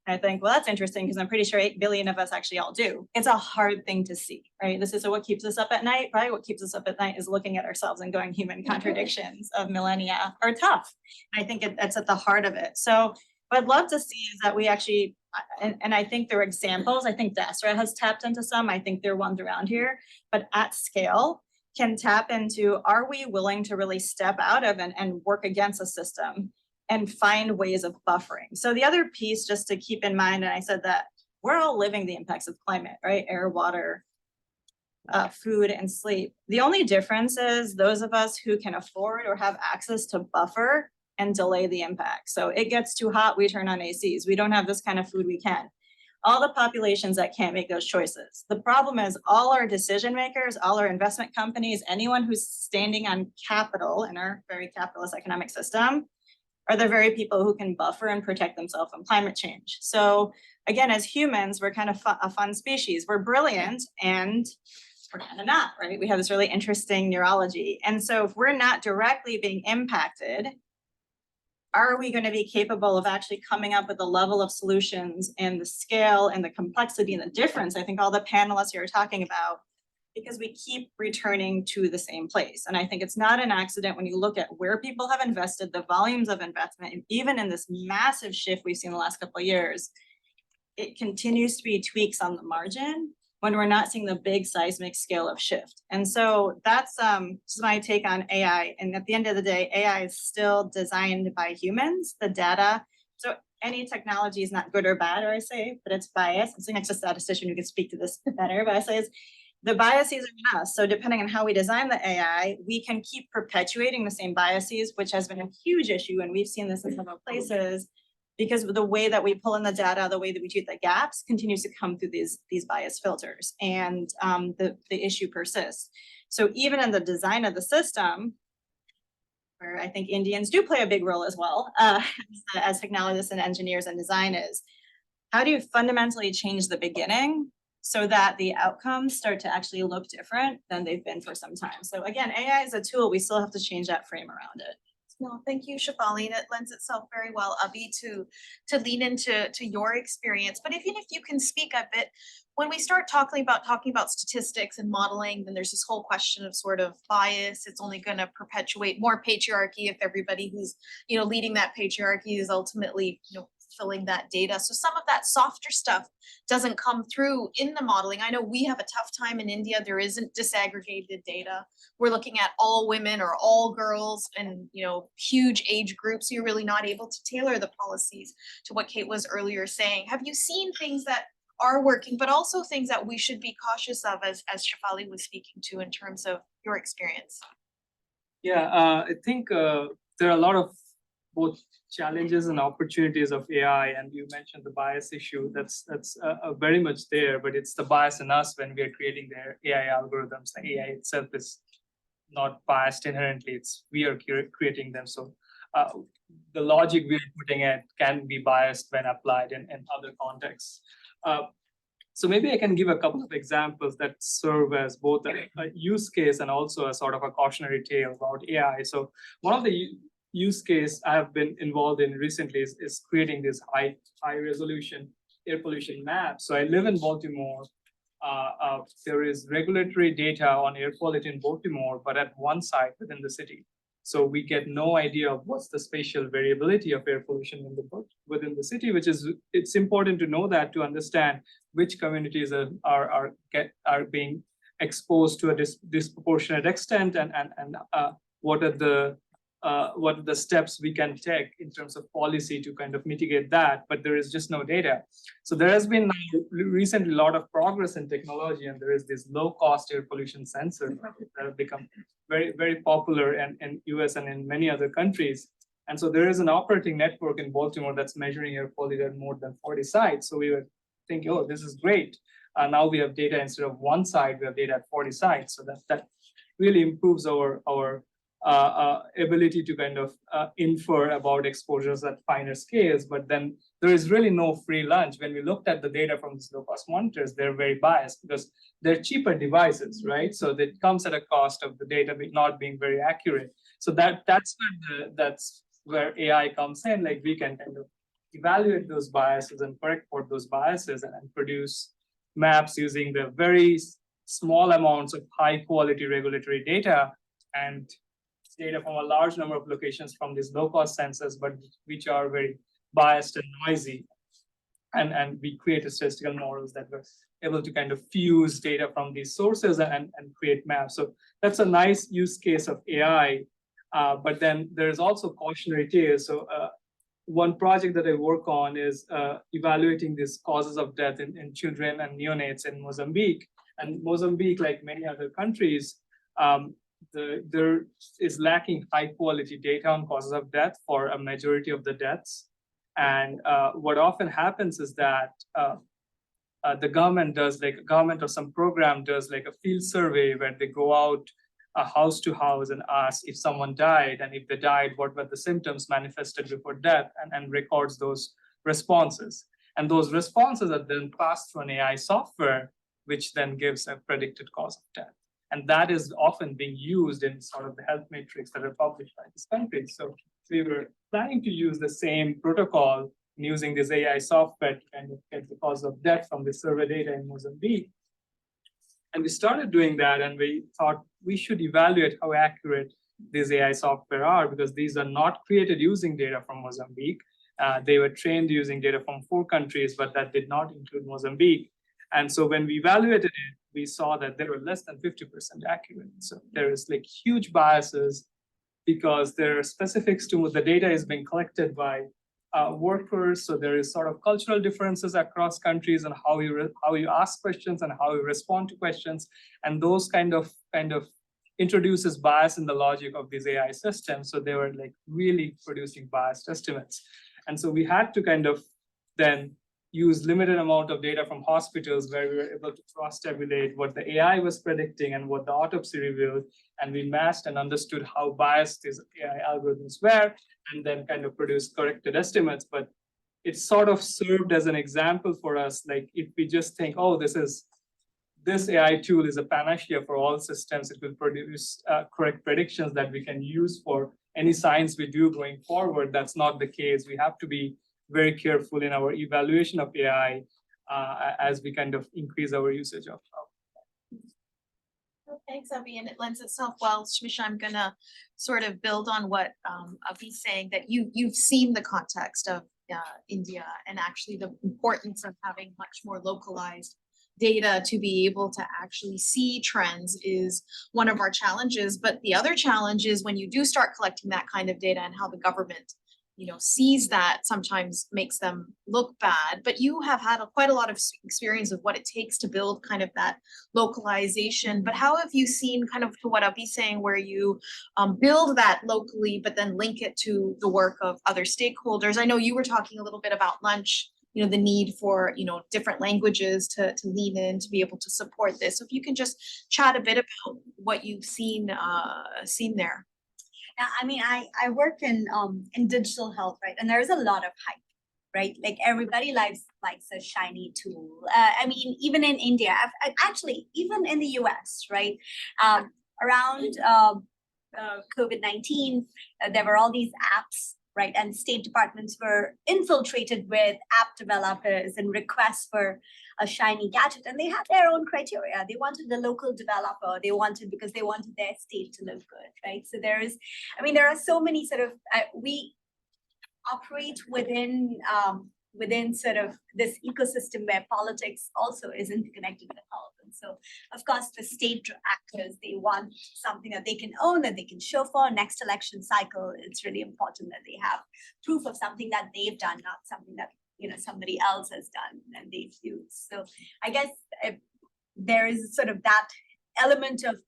And I think, well, that's interesting, because I'm pretty sure 8 billion of us actually all do. It's a hard thing to see, right? This is what keeps us up at night. Probably what keeps us up at night is looking at ourselves and going, human contradictions of millennia are tough. And I think that's at the heart of it. So what I'd love to see is that we actually, and I think there are examples. I think Dasra has tapped into some. I think there are ones around here, but at scale, can tap into, are we willing to really step out of and work against a system and find ways of buffering? So the other piece, just to keep in mind, and I said that we're all living the impacts of climate, right? Air, water, food and sleep. The only difference is those of us who can afford or have access to buffer and delay the impact. So it gets too hot, we turn on ACs. We don't have this kind of food, we can. All the populations that can't make those choices. The problem is all our decision makers, all our investment companies, anyone who's standing on capital in our very capitalist economic system are the very people who can buffer and protect themselves from climate change. So again, as humans, we're kind of a fun species. We're brilliant and we're kind of not, right? We have this really interesting neurology. And so if we're not directly being impacted, are we going to be capable of actually coming up with a level of solutions and the scale and the complexity and the difference? I think all the panelists here are talking about, because we keep returning to the same place. And I think it's not an accident when you look at where people have invested, the volumes of investment, and even in this massive shift we've seen the last couple of years, it continues to be tweaks on the margin when we're not seeing the big seismic scale of shift. And so that's just my take on AI. And at the end of the day, AI is still designed by humans, the data. So any technology is not good or bad, or I say, but it's biased. I'm sitting next to a statistician who can speak to this better, but I say is the biases are in us. So depending on how we design the AI, we can keep perpetuating the same biases, which has been a huge issue. And we've seen this in several places, because the way that we pull in the data, the way that we treat the gaps continues to come through these bias filters, and the issue persists. So even in the design of the system, where I think Indians do play a big role as well, as technologists and engineers and designers, how do you fundamentally change the beginning so that the outcomes start to actually look different than they've been for some time? So again, AI is a tool, we still have to change that frame around it. No, thank you, Shefali, and it lends itself very well, Abhi, to lean into your experience. But even if you can speak a bit, when we start talking about statistics and modeling, then there's this whole question of sort of bias. It's only going to perpetuate more patriarchy if everybody who's leading that patriarchy is ultimately filling that data. So some of that softer stuff doesn't come through in the modeling. I know we have a tough time in India. There isn't disaggregated data. We're looking at all women or all girls and huge age groups. You're really not able to tailor the policies to what Kate was earlier saying. Have you seen things that are working, but also things that we should be cautious of, as Shefali was speaking to, in terms of your experience? Yeah, I think there are a lot of both challenges and opportunities of AI, and you mentioned the bias issue. That's very much there, but it's the bias in us when we are creating the AI algorithms. The AI itself is not biased inherently; it's we are creating them. So the logic we are putting in can be biased when applied in other contexts. So maybe I can give a couple of examples that serve as both a use case and also a sort of a cautionary tale about AI. So one of the use case I have been involved in recently is creating this high resolution air pollution map. So I live in Baltimore. There is regulatory data on air quality in Baltimore, but at one site within the city. So we get no idea of what's the spatial variability of air pollution within the city, which is, it's important to know that to understand which communities are being exposed to a disproportionate extent, and what are the steps we can take in terms of policy to kind of mitigate that, but there is just no data. So there has been recently a lot of progress in technology, and there is this low-cost air pollution sensor that have become very, very popular in US and in many other countries. And so there is an operating network in Baltimore that's measuring air quality at more than 40 sites. So we were thinking, oh, this is great. Now we have data instead of one site, we have data at 40 sites. So that really improves our ability to kind of infer about exposures at finer scales. But then there is really no free lunch. When we looked at the data from these low-cost monitors, they're very biased because they're cheaper devices, right? So that comes at a cost of the data not being very accurate. So that's where AI comes in. Like we can kind of evaluate those biases and correct for those biases and produce maps using the very small amounts of high quality regulatory data and data from a large number of locations from these low-cost sensors, but which are very biased and noisy. And we create statistical models that were able to kind of fuse data from these sources and create maps. So that's a nice use case of AI. But then there's also cautionary tales. So one project that I work on is evaluating these causes of death in children and neonates in Mozambique. And Mozambique, like many other countries, there is lacking high quality data on causes of death for a majority of the deaths. And what often happens is that the government or some program does like a field survey where they go out house to house and ask if someone died, and if they died, what were the symptoms manifested before death, and records those responses. And those responses are then passed through an AI software, which then gives a predicted cause of death. And that is often being used in sort of the health metrics that are published by this country. So we were planning to use the same protocol using this AI software to kind of get the cause of death from the survey data in Mozambique. And we started doing that, and we thought we should evaluate how accurate these AI software are, because these are not created using data from Mozambique. They were trained using data from 4 countries, but that did not include Mozambique. And so when we evaluated it, we saw that they were less than 50% accurate. So there is like huge biases because there are specifics to what the data is being collected by workers. So there is sort of cultural differences across countries and how you ask questions and how you respond to questions. And those kind of introduces bias in the logic of these AI systems. So they were like really producing biased estimates. And so we had to kind of then use limited amount of data from hospitals where we were able to cross-tabulate what the AI was predicting and what the autopsy revealed. And we matched and understood how biased these AI algorithms were, and then kind of produced corrected estimates. But it sort of served as an example for us. Like if we just think, oh, this AI tool is a panacea for all systems, it will produce correct predictions that we can use for any science we do going forward. That's not the case. We have to be very careful in our evaluation of AI as we kind of increase our usage of. Thanks, Abhi, and it lends itself well. Smisha, I'm gonna sort of build on what Abhi's saying, that you've seen the context of India and actually the importance of having much more localized data to be able to actually see trends is one of our challenges. But the other challenge is when you do start collecting that kind of data and how the government sees that sometimes makes them look bad. But you have had quite a lot of experience of what it takes to build kind of that localization. But how have you seen, kind of to what Abhi's saying, where you build that locally, but then link it to the work of other stakeholders? I know you were talking a little bit about lunch, the need for, different languages to lean in to be able to support this. So if you can just chat a bit about what you've seen there. I mean, I work in digital health, right? And there's a lot of hype, right? Like everybody likes a shiny tool. I mean, even in India, actually, even in the US, right? Around COVID-19, there were all these apps, right? And state departments were infiltrated with app developers and requests for a shiny gadget, and they had their own criteria. They wanted the local developer. Because they wanted their state to look good, right? So there are so many sort of, we operate within sort of this ecosystem where politics also is interconnected with health. And so, of course, the state actors, they want something that they can own, that they can show for next election cycle. It's really important that they have proof of something that they've done, not something that somebody else has done and they've used. So I guess there is sort of that element of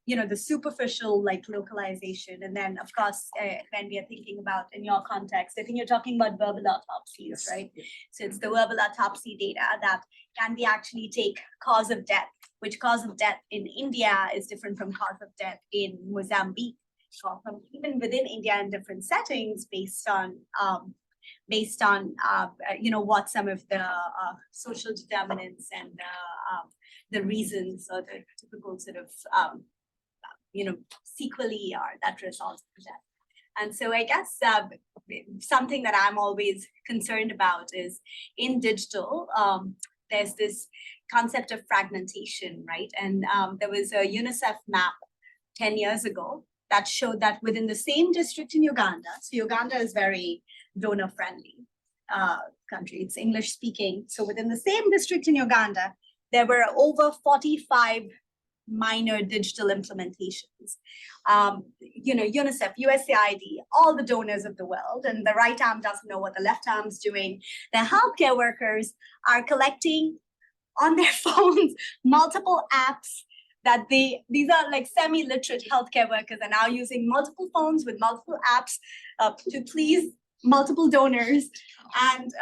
the superficial like localization, and then of course when we are thinking about in your context, I think you're talking about verbal autopsies, right? So it's the verbal autopsy data that can be actually take cause of death, which cause of death in India is different from cause of death in Mozambique, or from even within India in different settings based on what some of the social determinants and the reasons or the typical sort of sequelae are that results in death. And so I guess something that I'm always concerned about is in digital, there's this concept of fragmentation, right? And there was a UNICEF map 10 years ago that showed that within the same district in Uganda, so Uganda is very donor-friendly country, it's English-speaking. So within the same district in Uganda, there were over 45 minor digital implementations. UNICEF, USAID, all the donors of the world, and the right arm doesn't know what the left arm's doing. The healthcare workers are collecting on their phones, multiple apps that these are like semi-literate healthcare workers are now using multiple phones with multiple apps to please multiple donors. And,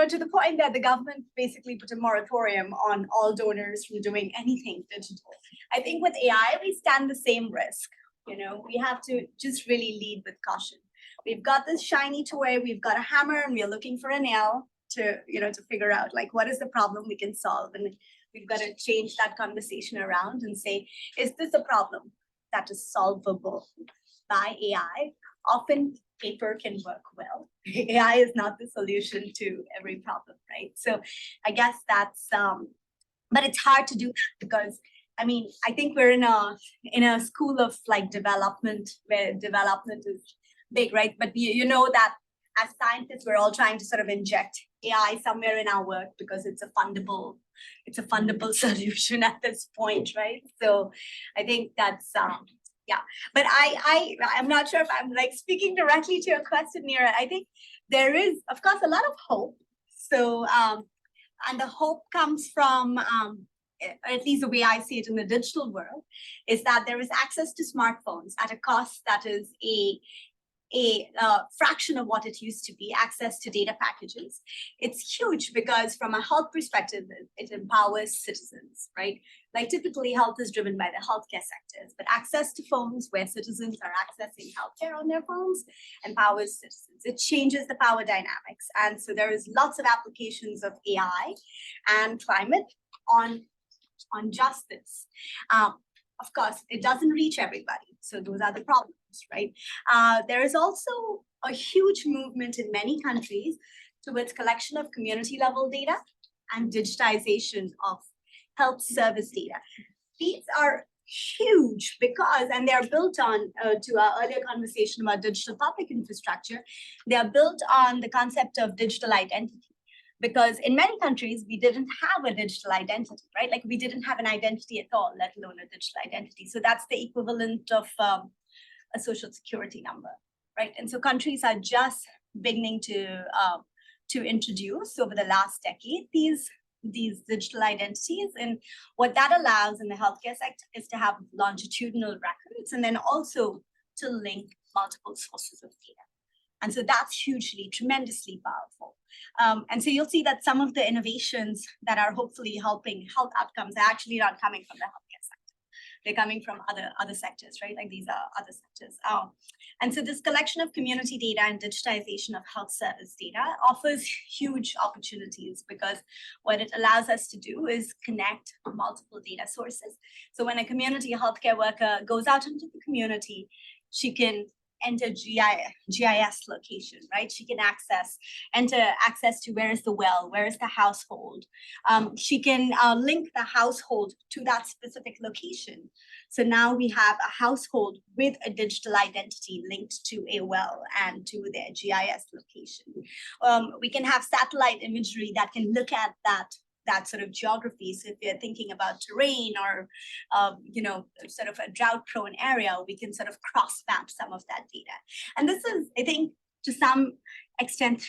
to the point that the government basically put a moratorium on all donors from doing anything digital. I think with AI, we stand the same risk. We have to just really lead with caution. We've got this shiny toy, we've got a hammer, and we're looking for a nail to figure out like what is the problem we can solve. And we've got to change that conversation around and say, is this a problem that is solvable by AI? Often paper can work well. AI is not the solution to every problem, right? So I guess that's, but it's hard to do that because I think we're in a school of like development where development is big, right? But you know that as scientists, we're all trying to sort of inject AI somewhere in our work because it's a fundable solution at this point, right? So I think that's yeah. But I'm not sure if I'm like speaking directly to your question, Neera. I think there is, of course, a lot of hope. So and the hope comes from at least the way I see it in the digital world, is that there is access to smartphones at a cost that is a fraction of what it used to be, access to data packages. It's huge because from a health perspective, it empowers citizens, right? Like typically health is driven by the healthcare sectors, but access to phones where citizens are accessing healthcare on their phones empowers citizens. It changes the power dynamics. And so there is lots of applications of AI and climate on just this. Of course, it doesn't reach everybody. So those are the problems, right? There is also a huge movement in many countries towards collection of community level data and digitization of health service data. These are huge because, and they're built on, to our earlier conversation about digital public infrastructure, they are built on the concept of digital identity. Because in many countries, we didn't have a digital identity, right? Like we didn't have an identity at all, let alone a digital identity. So that's the equivalent of a social security number, right? And so countries are just beginning to introduce over the last decade these digital identities. And what that allows in the healthcare sector is to have longitudinal records and then also to link multiple sources of data. And so that's hugely, tremendously powerful. And so you'll see that some of the innovations that are hopefully helping health outcomes are actually not coming from the healthcare sector. They're coming from other sectors, right? Like these are other sectors. And so this collection of community data and digitization of health service data offers huge opportunities because what it allows us to do is connect multiple data sources. So when a community healthcare worker goes out into the community, she can enter GIS location, right? She can enter access to where is the well, where is the household. She can link the household to that specific location. So now we have a household with a digital identity linked to a well and to their GIS location. We can have satellite imagery that can look at that sort of geography. So if you're thinking about terrain or, sort of a drought-prone area, we can sort of cross-map some of that data. And this is, I think, to some extent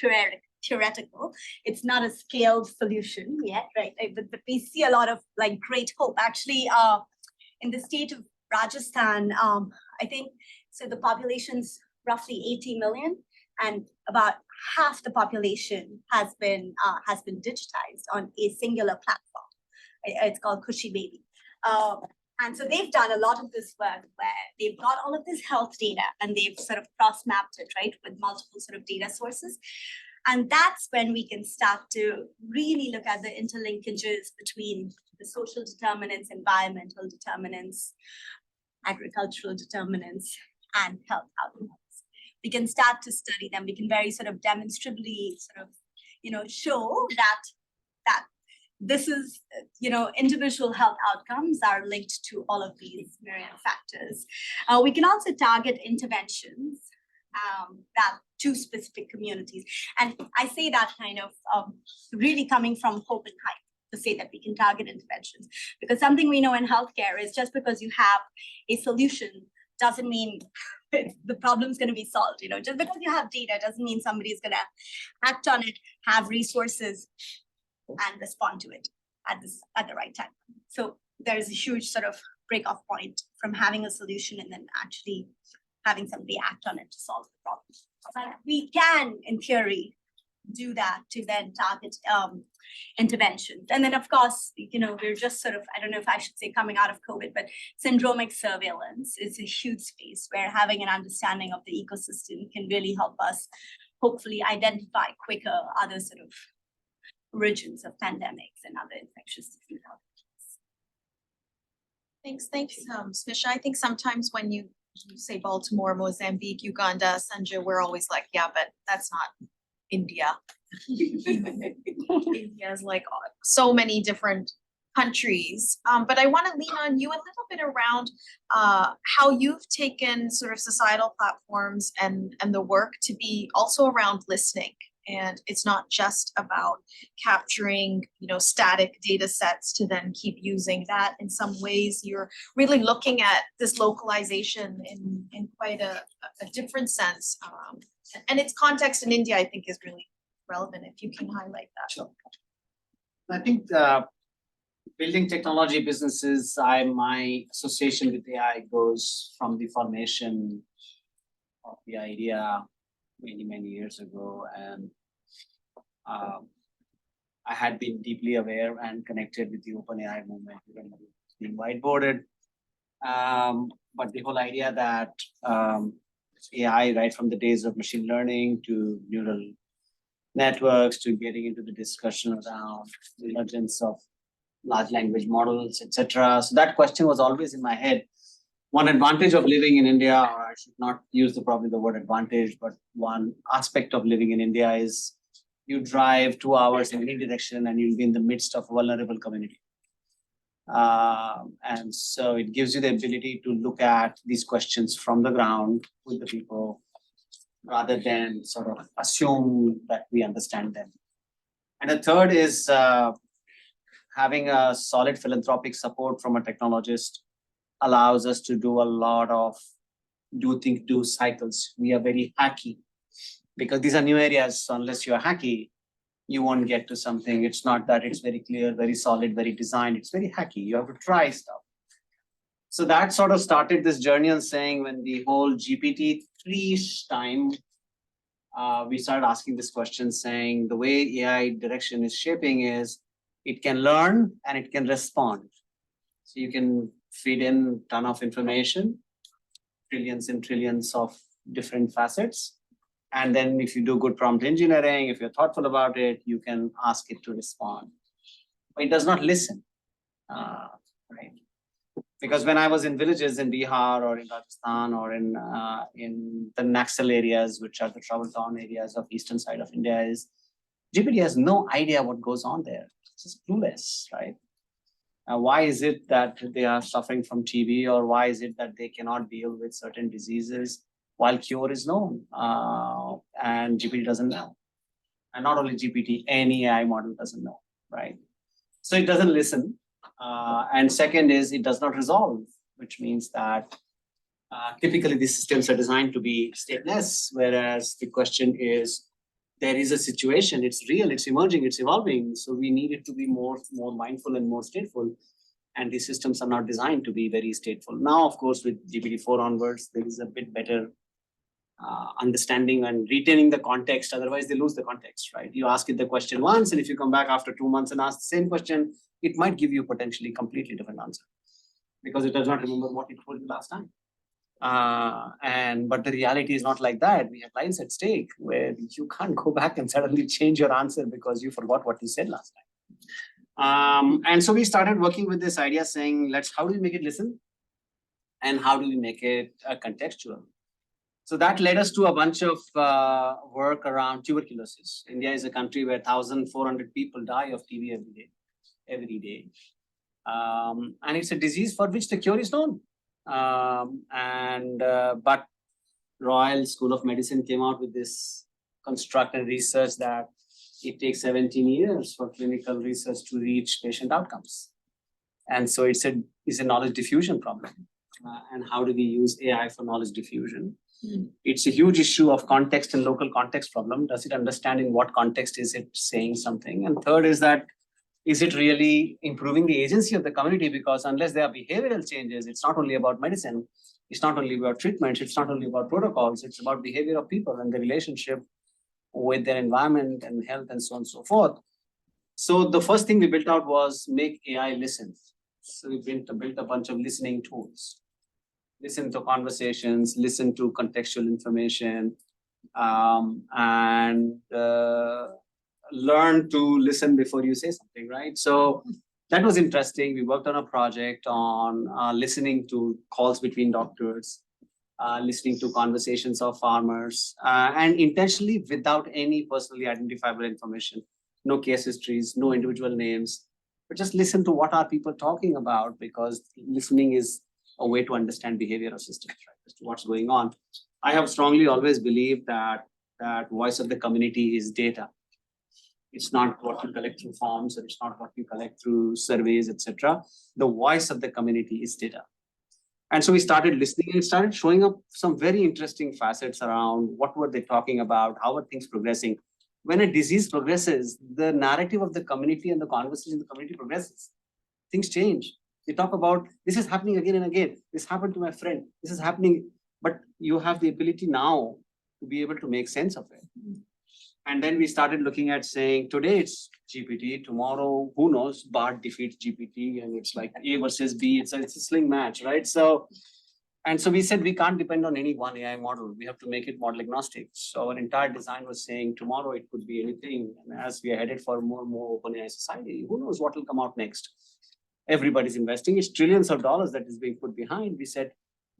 theoretical. It's not a scaled solution yet, right? But we see a lot of like great hope. Actually, in the state of Rajasthan, I think, so the population's roughly 80 million, and about half the population has been digitized on a singular platform. It's called Khushi Baby. And so they've done a lot of this work where they've got all of this health data and they've sort of cross-mapped it, right, with multiple sort of data sources. And that's when we can start to really look at the interlinkages between the social determinants, environmental determinants, agricultural determinants, and health outcomes. We can start to study them. We can very sort of demonstrably sort of, show that this is, individual health outcomes are linked to all of these myriad factors. We can also target interventions that to specific communities. And I say that kind of really coming from hope and hype to say that we can target interventions, because something we know in healthcare is just because you have a solution doesn't mean the problem's going to be solved. Just because you have data doesn't mean somebody's going to act on it, have resources, and respond to it. at the right time. So there is a huge sort of break-off point from having a solution and then actually having somebody act on it to solve the problem. But we can, in theory, do that to then target interventions. And then, of course, we're just sort of, I don't know if I should say coming out of COVID, but syndromic surveillance is a huge space where having an understanding of the ecosystem can really help us hopefully identify quicker other sort of origins of pandemics and other infectious disease outbreaks. Thanks, Smisha. I think sometimes when you say Baltimore, Mozambique, Uganda, Sanjay, we're always like, yeah, but that's not India. India is like so many different countries. But I want to lean on you a little bit around how you've taken sort of societal platforms and the work to be also around listening. And it's not just about capturing, static data sets to then keep using that. In some ways, you're really looking at this localization in quite a different sense. And its context in India, I think, is really relevant, if you can highlight that. Sure. I think building technology businesses, my association with AI goes from the formation of the idea many years ago, and I had been deeply aware and connected with the OpenAI movement when it was being whiteboarded. But the whole idea that AI, right from the days of machine learning to neural networks to getting into the discussion around the emergence of large language models, etc. So that question was always in my head. One advantage of living in India, or I should not use probably the word advantage, but one aspect of living in India is you drive 2 hours in any direction and you'll be in the midst of a vulnerable community. And so it gives you the ability to look at these questions from the ground with the people, rather than sort of assume that we understand them. And the third is having a solid philanthropic support from a technologist allows us to do a lot of do cycles. We are very hacky because these are new areas. So unless you're hacky, you won't get to something. It's not that it's very clear, very solid, very designed. It's very hacky. You have to try stuff. So that sort of started this journey on saying when the whole GPT-3-ish time, we started asking this question saying the way AI direction is shaping is it can learn and it can respond. So you can feed in a ton of information, trillions and trillions of different facets. And then if you do good prompt engineering, if you're thoughtful about it, you can ask it to respond. But it does not listen, right? Because when I was in villages in Bihar or in Rajasthan or in the Naxal areas, which are the trouble town areas of eastern side of India, is GPT has no idea what goes on there. It's just clueless, right? Why is it that they are suffering from TB, or why is it that they cannot deal with certain diseases while cure is known? And GPT doesn't know. And not only GPT, any AI model doesn't know, right? So it doesn't listen. And second is it does not resolve, which means that typically these systems are designed to be stateless, whereas the question is, there is a situation, it's real, it's emerging, it's evolving. So we need it to be more mindful and more stateful. And these systems are not designed to be very stateful. Now, of course, with GPT-4 onwards, there is a bit better understanding and retaining the context. Otherwise, they lose the context, right? You ask it the question once, and if you come back after 2 months and ask the same question, it might give you potentially completely different answer because it does not remember what it told you last time. But the reality is not like that. We have lives at stake where you can't go back and suddenly change your answer because you forgot what you said last time. And so we started working with this idea saying, how do we make it listen? And how do we make it contextual? So that led us to a bunch of work around tuberculosis. India is a country where 1,400 people die of TB every day. And it's a disease for which the cure is known. But Royal School of Medicine came out with this construct and research that it takes 17 years for clinical research to reach patient outcomes. And so it's a knowledge diffusion problem. And how do we use AI for knowledge diffusion? It's a huge issue of context and local context problem. Does it understand in what context is it saying something? And third is that Is it really improving the agency of the community? Because unless there are behavioral changes, it's not only about medicine, it's not only about treatments, it's not only about protocols, it's about behavior of people and the relationship with their environment and health and so on and so forth. So the first thing we built out was make AI listen. So we built a bunch of listening tools. Listen to conversations, listen to contextual information, and learn to listen before you say something, right? So that was interesting. We worked on a project on listening to calls between doctors, listening to conversations of farmers, and intentionally without any personally identifiable information, no case histories, no individual names, but just listen to what are people talking about, because listening is a way to understand behavior of systems, right? As to what's going on. I have strongly always believed that voice of the community is data. It's not what you collect through forms, or it's not what you collect through surveys, etc. The voice of the community is data. And so we started listening, and it started showing up some very interesting facets around what were they talking about, how are things progressing. When a disease progresses, the narrative of the community and the conversation of the community progresses. Things change. They talk about, this is happening again and again. This happened to my friend. This is happening. But you have the ability now to be able to make sense of it. And then we started looking at saying, today it's GPT, tomorrow, who knows, BART defeats GPT, and it's like A versus B, it's a sling match, right? So we said we can't depend on any one AI model. We have to make it model agnostic. So our entire design was saying tomorrow it could be anything. And as we are headed for more and more open AI society, who knows what will come out next? Everybody's investing. It's trillions of dollars that is being put behind. We said,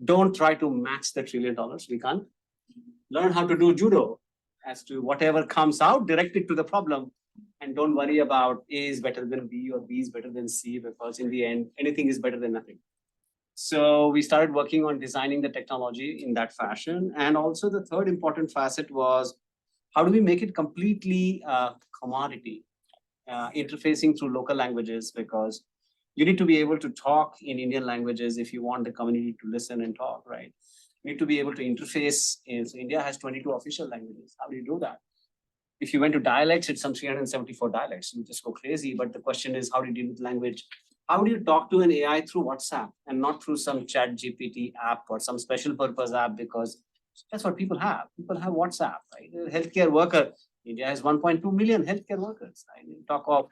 don't try to match the $1 trillion. We can't. Learn how to do judo. As to whatever comes out, direct it to the problem, and don't worry about A is better than B or B is better than C, because in the end, anything is better than nothing. So we started working on designing the technology in that fashion. And also the third important facet was, how do we make it completely commodity, interfacing through local languages, because you need to be able to talk in Indian languages if you want the community to listen and talk, right? Need to be able to interface. So India has 22 official languages. How do you do that? If you went to dialects, it's some 374 dialects. You just go crazy. But the question is, how do you deal with language? How do you talk to an AI through WhatsApp and not through some chat GPT app or some special purpose app? Because that's what people have. People have WhatsApp, right? A healthcare worker. India has 1.2 million healthcare workers. Right? You talk of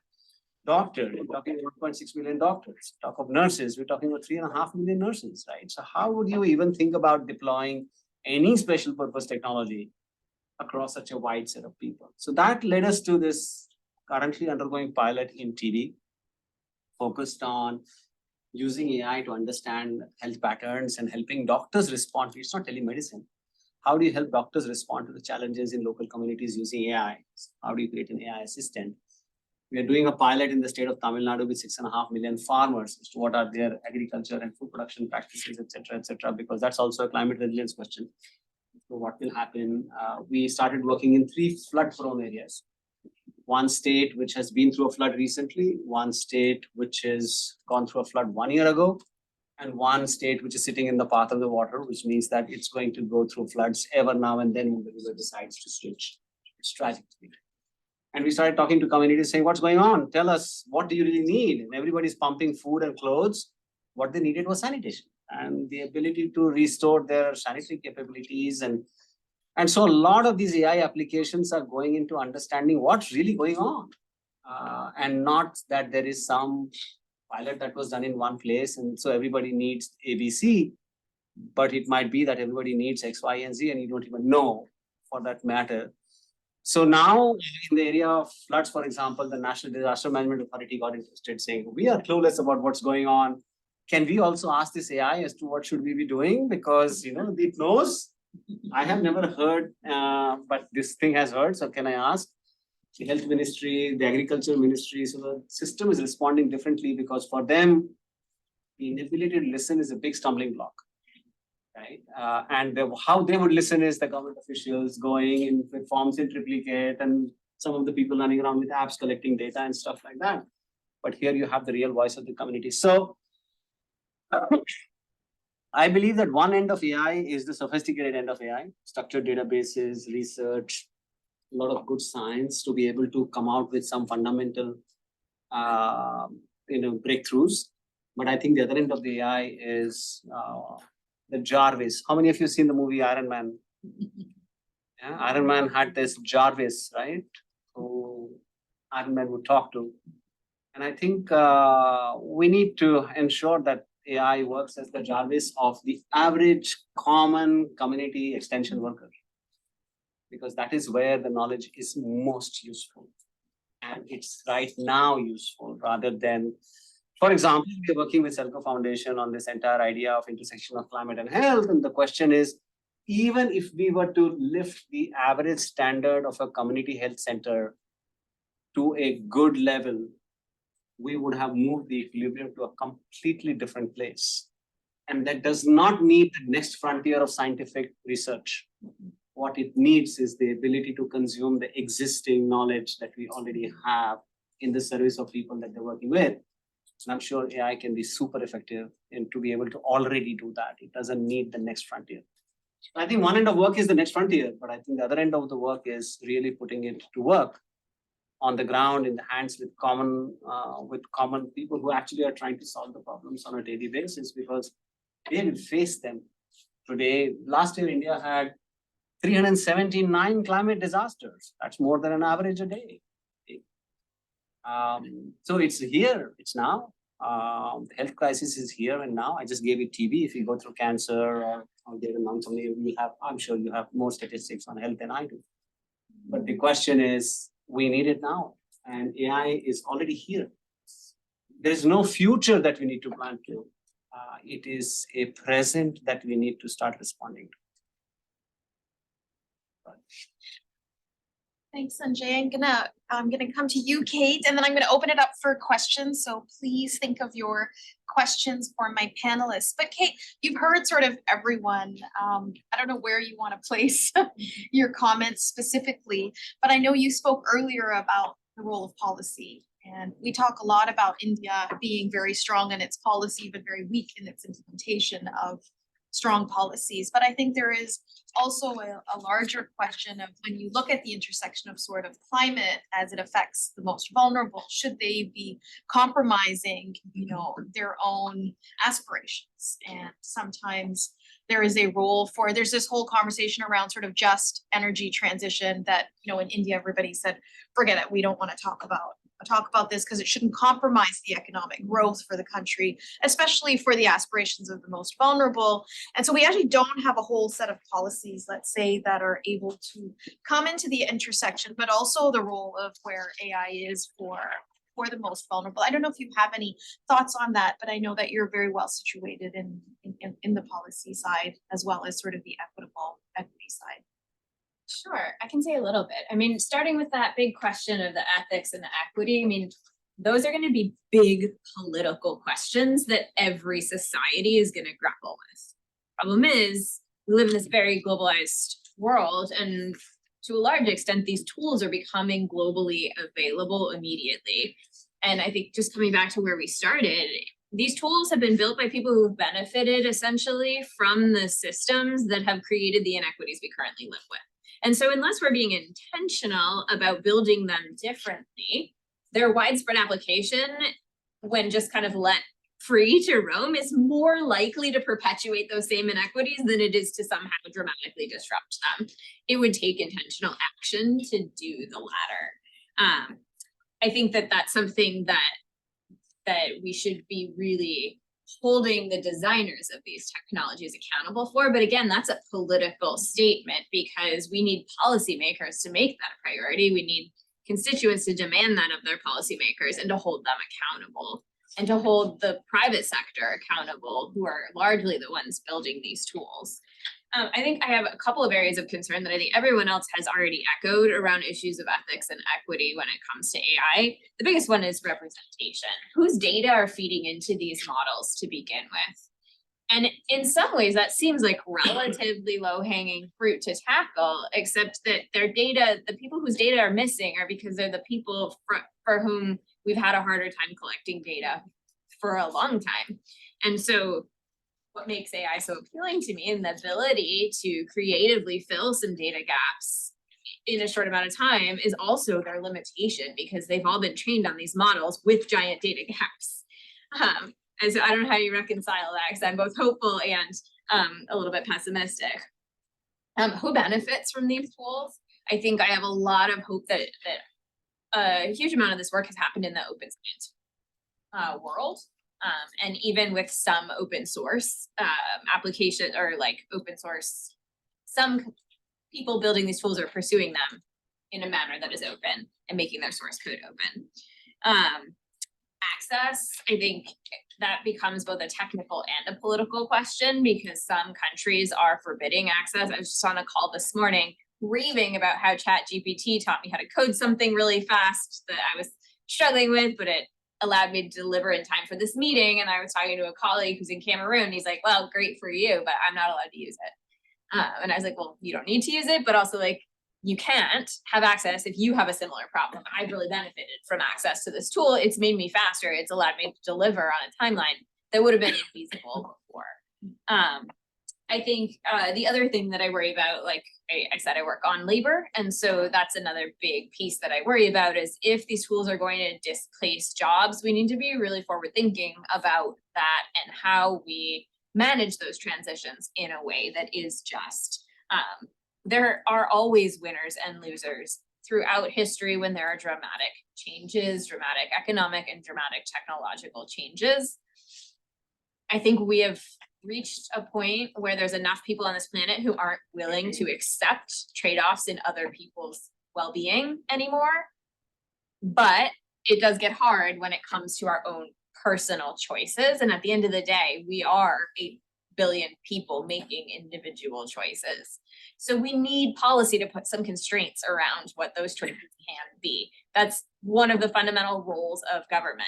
doctor, we're talking 1.6 million doctors. Talk of nurses, we're talking about 3.5 million nurses, right? So how would you even think about deploying any special purpose technology across such a wide set of people? So that led us to this currently undergoing pilot in TB, focused on using AI to understand health patterns and helping doctors respond to, it's not telemedicine. How do you help doctors respond to the challenges in local communities using AI? How do you create an AI assistant? We are doing a pilot in the state of Tamil Nadu with 6.5 million farmers as to what are their agriculture and food production practices, et cetera, because that's also a climate resilience question. So what will happen? We started working in 3 flood-prone areas. One state which has been through a flood recently, one state which has gone through a flood 1 year ago, and one state which is sitting in the path of the water, which means that it's going to go through floods ever now and then when the river decides to switch. It's tragic to me. And we started talking to communities saying, what's going on? Tell us, what do you really need? And everybody's pumping food and clothes. What they needed was sanitation and the ability to restore their sanitary capabilities. And so a lot of these AI applications are going into understanding what's really going on. And not that there is some pilot that was done in one place and so everybody needs ABC, but it might be that everybody needs X, Y, and Z and you don't even know for that matter. So now in the area of floods, for example, the National Disaster Management Authority got interested saying, we are clueless about what's going on. Can we also ask this AI as to what should we be doing? Because, it knows. I have never heard, but this thing has heard. So can I ask? The Health Ministry, the Agriculture Ministry, so the system is responding differently because for them, the inability to listen is a big stumbling block. Right? And how they would listen is the government officials going in with forms in triplicate and some of the people running around with apps collecting data and stuff like that. But here you have the real voice of the community. So I believe that one end of AI is the sophisticated end of AI, structured databases, research, a lot of good science to be able to come out with some fundamental breakthroughs. But I think the other end of the AI is the Jarvis. How many of you seen the movie Iron Man? Yeah, Iron Man had this Jarvis, right? Who Iron Man would talk to. And I think we need to ensure that AI works as the Jarvis of the average common community extension worker, because that is where the knowledge is most useful. And it's right now useful rather than, for example, we're working with Selco Foundation on this entire idea of intersection of climate and health. And the question is, even if we were to lift the average standard of a community health center to a good level, we would have moved the equilibrium to a completely different place. And that does not need the next frontier of scientific research. What it needs is the ability to consume the existing knowledge that we already have in the service of people that they're working with. And I'm sure AI can be super effective in to be able to already do that. It doesn't need the next frontier. I think one end of work is the next frontier, but I think the other end of the work is really putting it to work on the ground in the hands with common people who actually are trying to solve the problems on a daily basis, because they will face them today. Last year, India had 379 climate disasters. That's more than an average a day. So it's here, it's now. The health crisis is here and now. I just gave you TB. If you go through cancer or there among some, you have, I'm sure you have more statistics on health than I do. But the question is, we need it now, and AI is already here. There is no future that we need to plan to. It is a present that we need to start responding to. Thanks, Sanjay. I'm gonna come to you, Kate, and then I'm gonna open it up for questions. So please think of your questions for my panelists. But Kate, you've heard sort of everyone. I don't know where you want to place your comments specifically, but I know you spoke earlier about the role of policy. And we talk a lot about India being very strong in its policy, but very weak in its implementation of strong policies. But I think there is also a larger question of, when you look at the intersection of sort of climate as it affects the most vulnerable, should they be compromising, their own aspirations? And sometimes there is a role for, there's this whole conversation around sort of just energy transition that, in India, everybody said, forget it, we don't want to talk about this because it shouldn't compromise the economic growth for the country, especially for the aspirations of the most vulnerable. And so we actually don't have a whole set of policies, let's say, that are able to come into the intersection, but also the role of where AI is for the most vulnerable. I don't know if you have any thoughts on that, but I know that you're very well situated in the policy side as well as sort of the equity side. Sure, I can say a little bit. I mean, starting with that big question of the ethics and the equity, I mean, those are going to be big political questions that every society is going to grapple with. Problem is, we live in this very globalized world, and to a large extent, these tools are becoming globally available immediately. And I think just coming back to where we started, these tools have been built by people who've benefited essentially from the systems that have created the inequities we currently live with. And so unless we're being intentional about building them differently, their widespread application, when just kind of let free to roam, is more likely to perpetuate those same inequities than it is to somehow dramatically disrupt them. It would take intentional action to do the latter. I think that that's something that we should be really holding the designers of these technologies accountable for. But again, that's a political statement, because we need policymakers to make that a priority. We need constituents to demand that of their policymakers and to hold them accountable, and to hold the private sector accountable, who are largely the ones building these tools. I think I have a couple of areas of concern that I think everyone else has already echoed around issues of ethics and equity when it comes to AI. The biggest one is representation. Whose data are feeding into these models to begin with? And in some ways, that seems like relatively low-hanging fruit to tackle, except that their data, the people whose data are missing, are because they're the people for whom we've had a harder time collecting data for a long time. And so what makes AI so appealing to me, and the ability to creatively fill some data gaps, in a short amount of time is also their limitation, because they've all been trained on these models with giant data gaps. And so I don't know how you reconcile that, because I'm both hopeful and a little bit pessimistic. Who benefits from these tools? I think I have a lot of hope that a huge amount of this work has happened in the open science world. And even with some open source application or like open source, some people building these tools are pursuing them in a manner that is open and making their source code open. Access, I think that becomes both a technical and a political question, because some countries are forbidding access. I was just on a call this morning raving about how ChatGPT taught me how to code something really fast that I was struggling with, but it allowed me to deliver in time for this meeting. And I was talking to a colleague who's in Cameroon. He's like, well, great for you, but I'm not allowed to use it. And I was like, well, you don't need to use it, but also like, you can't have access if you have a similar problem. I've really benefited from access to this tool. It's made me faster. It's allowed me to deliver on a timeline that would have been infeasible before. I think the other thing that I worry about, like I said, I work on labor. And so that's another big piece that I worry about, is if these tools are going to displace jobs, we need to be really forward thinking about that and how we manage those transitions in a way that is just. There are always winners and losers throughout history when there are dramatic changes, dramatic economic and dramatic technological changes. I think we have reached a point where there's enough people on this planet who aren't willing to accept trade-offs in other people's well-being anymore. But it does get hard when it comes to our own personal choices. And at the end of the day, we are 8 billion people making individual choices. So we need policy to put some constraints around what those choices can be. That's one of the fundamental roles of government.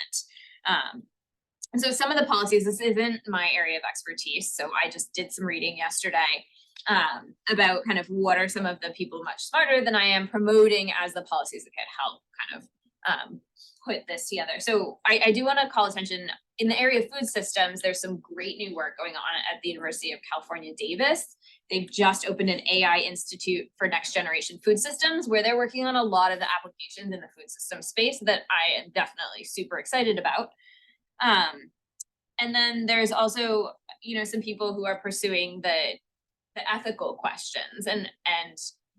And so some of the policies, this isn't my area of expertise, so I just did some reading yesterday about kind of what are some of the people much smarter than I am promoting as the policies that could help kind of put this together. So I do want to call attention, in the area of food systems, there's some great new work going on at the University of California, Davis. They've just opened an AI institute for next generation food systems, where they're working on a lot of the applications in the food system space that I am definitely super excited about. And then there's also, you know, some people who are pursuing the ethical questions. And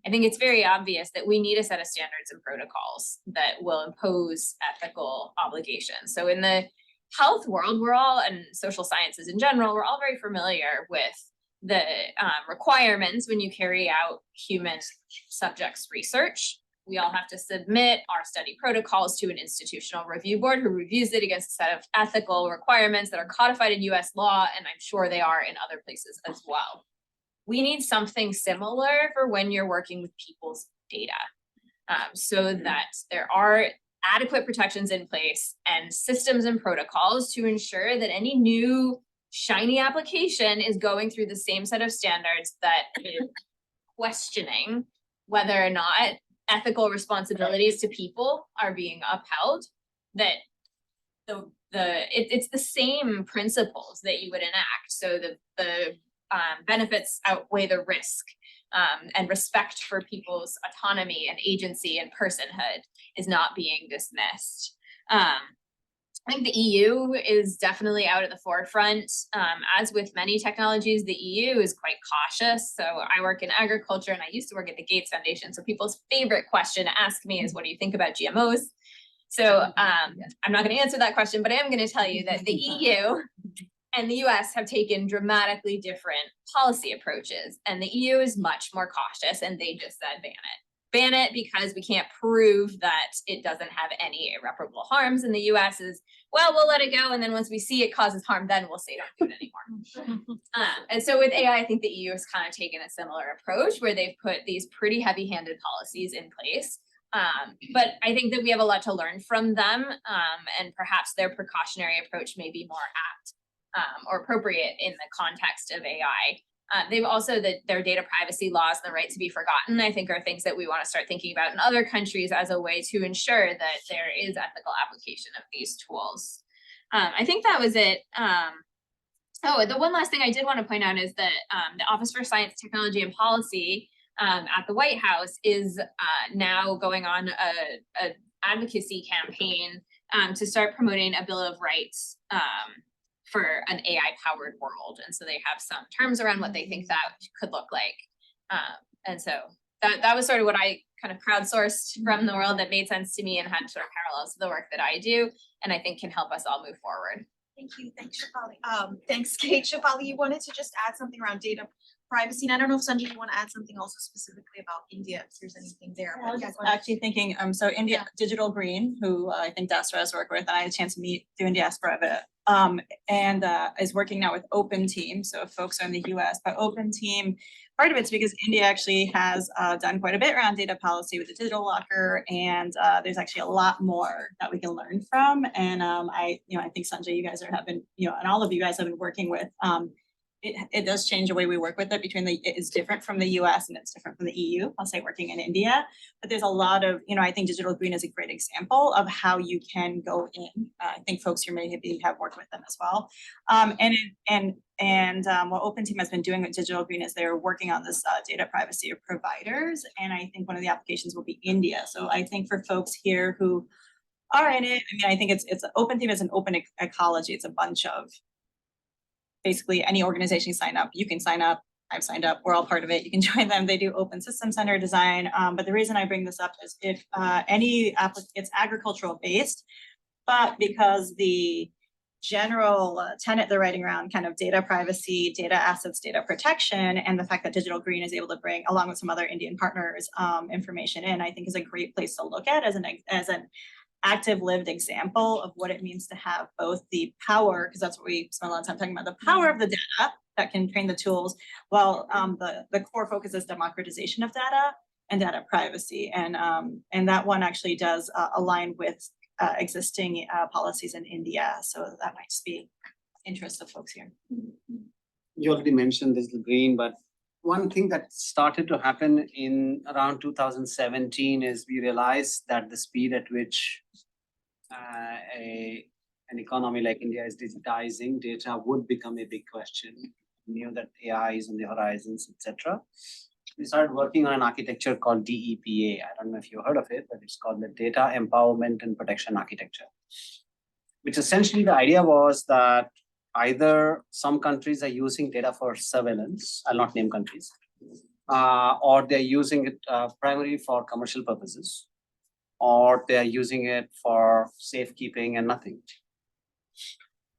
I think it's very obvious that we need a set of standards and protocols that will impose ethical obligations. So in the health world, we're all, and social sciences in general, we're all very familiar with the requirements when you carry out human subjects research. We all have to submit our study protocols to an institutional review board who reviews it against a set of ethical requirements that are codified in US law, and I'm sure they are in other places as well. We need something similar for when you're working with people's data, so that there are adequate protections in place and systems and protocols to ensure that any new shiny application is going through the same set of standards that is questioning whether or not ethical responsibilities to people are being upheld, that it's the same principles that you would enact. So the benefits outweigh the risk, and respect for people's autonomy and agency and personhood is not being dismissed. I think the EU is definitely out at the forefront. As with many technologies, the EU is quite cautious. So I work in agriculture and I used to work at the Gates Foundation. So people's favorite question to ask me is, what do you think about GMOs? So I'm not going to answer that question, but I am going to tell you that the EU and the US have taken dramatically different policy approaches. And the EU is much more cautious, and they just said ban it. Ban it because we can't prove that it doesn't have any irreparable harms. And the US is, well, we'll let it go. And then once we see it causes harm, then we'll say don't do it anymore. And so with AI, I think the EU has kind of taken a similar approach where they've put these pretty heavy-handed policies in place. But I think that we have a lot to learn from them, and perhaps their precautionary approach may be more apt or appropriate in the context of AI. They've also, their data privacy laws and the right to be forgotten, I think, are things that we want to start thinking about in other countries as a way to ensure that there is ethical application of these tools. I think that was it. Oh, the one last thing I did want to point out is that the Office for Science, Technology, and Policy at the White House is now going on a advocacy campaign to start promoting a Bill of Rights for an AI-powered world. And so they have some terms around what they think that could look like. And so that was sort of what I kind of crowdsourced from the world that made sense to me and had sort of parallels to the work that I do, and I think can help us all move forward. Thank you. Thanks, Shefali. Thanks, Kate. Shefali, you wanted to just add something around data privacy. And I don't know if Sanjay, you want to add something also specifically about India, if there's anything there. I was Yeah, just go ahead. actually thinking, so India Digital Green, who I think Dasra has worked with, and I had a chance to meet through Indiaspora a bit, and is working now with Open Team. So if folks are in the US, but Open Team, part of it's because India actually has done quite a bit around data policy with the digital locker, and there's actually a lot more that we can learn from. And I think Sanjay, you guys are having, and all of you guys have been working with. It does change the way we work with it it is different from the US and it's different from the EU, I'll say, working in India. But there's a lot of, I think Digital Green is a great example of how you can go in. I think folks here maybe have worked with them as well. What Open Team has been doing with Digital Green is they're working on this data privacy of providers. And I think one of the applications will be India. So I think for folks here who are in it, I think it's Open Team is an open ecology. It's a bunch of basically any organization you can sign up. I've signed up, we're all part of it. You can join them. They do open system center design. But the reason I bring this up is if it's agricultural based, but because the general tenet they're writing around kind of data privacy, data assets, data protection, and the fact that Digital Green is able to bring, along with some other Indian partners, information in, I think is a great place to look at as an active lived example of what it means to have both the power, because that's what we spend a lot of time talking about, the power of the data that can train the tools, while the core focus is democratization of data and data privacy. And that one actually does align with existing policies in India. So that might just be interest of folks here. You already mentioned Digital Green, but one thing that started to happen in around 2017 is we realized that the speed at which an economy like India is digitizing data would become a big question. We knew that AI is on the horizons, etc. We started working on an architecture called DEPA. I don't know if you heard of it, but it's called the Data Empowerment and Protection Architecture, which essentially the idea was that either some countries are using data for surveillance, I'll not name countries, or they're using it primarily for commercial purposes, or they're using it for safekeeping and nothing.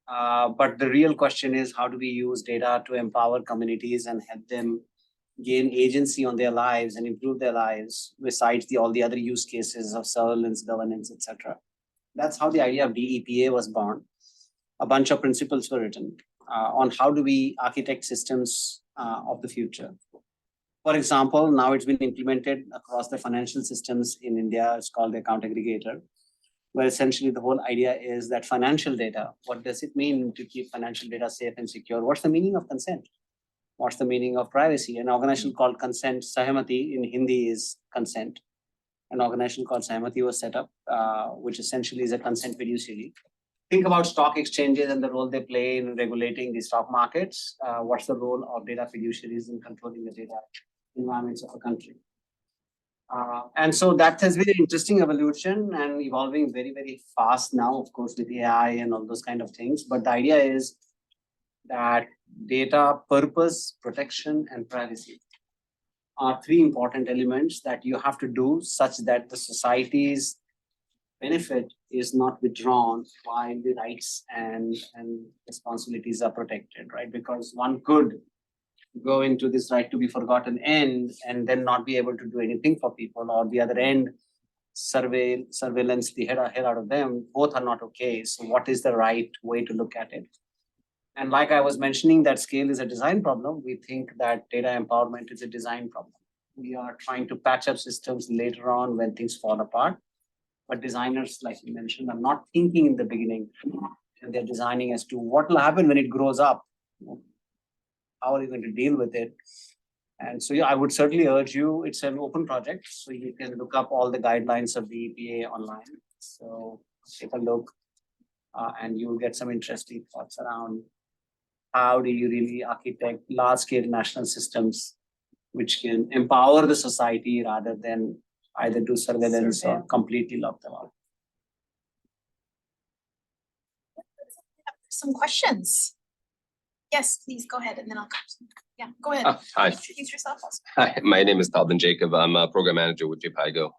But the real question is, how do we use data to empower communities and help them gain agency on their lives and improve their lives, besides all the other use cases of surveillance, governance, etc. That's how the idea of DEPA was born. A bunch of principles were written on how do we architect systems of the future. For example, now it's been implemented across the financial systems in India. It's called the account aggregator, where essentially the whole idea is that financial data, what does it mean to keep financial data safe and secure? What's the meaning of consent? What's the meaning of privacy? An organization called Consent, Sahmati in Hindi is consent. An organization called Sahmati was set up, which essentially is a consent fiduciary. Think about stock exchanges and the role they play in regulating the stock markets. What's the role of data fiduciaries in controlling the data environments of a country? And so that has been an interesting evolution and evolving very, very fast now, of course, with AI and all those kind of things. But the idea is that data purpose, protection, and privacy are three important elements that you have to do such that the society's benefit is not withdrawn while the rights and responsibilities are protected, right? Because one could go into this right to be forgotten end and then not be able to do anything for people, or the other end, surveillance the hell out of them. Both are not okay. So what is the right way to look at it? And like I was mentioning, that scale is a design problem. We think that data empowerment is a design problem. We are trying to patch up systems later on when things fall apart. But designers, like you mentioned, are not thinking in the beginning, and they're designing as to what will happen when it grows up. How are you going to deal with it? And so, yeah, I would certainly urge you, it's an open project, so you can look up all the guidelines of the EPA online. So take a look and you'll get some interesting thoughts around how do you really architect large-scale national systems which can empower the society rather than either do surveillance or completely lock them out. Some questions? Yes, please go ahead and then I'll come. Yeah, go ahead. Hi. Introduce yourself also. Hi, my name is Talvin Jacob. I'm a program manager with JPIGO.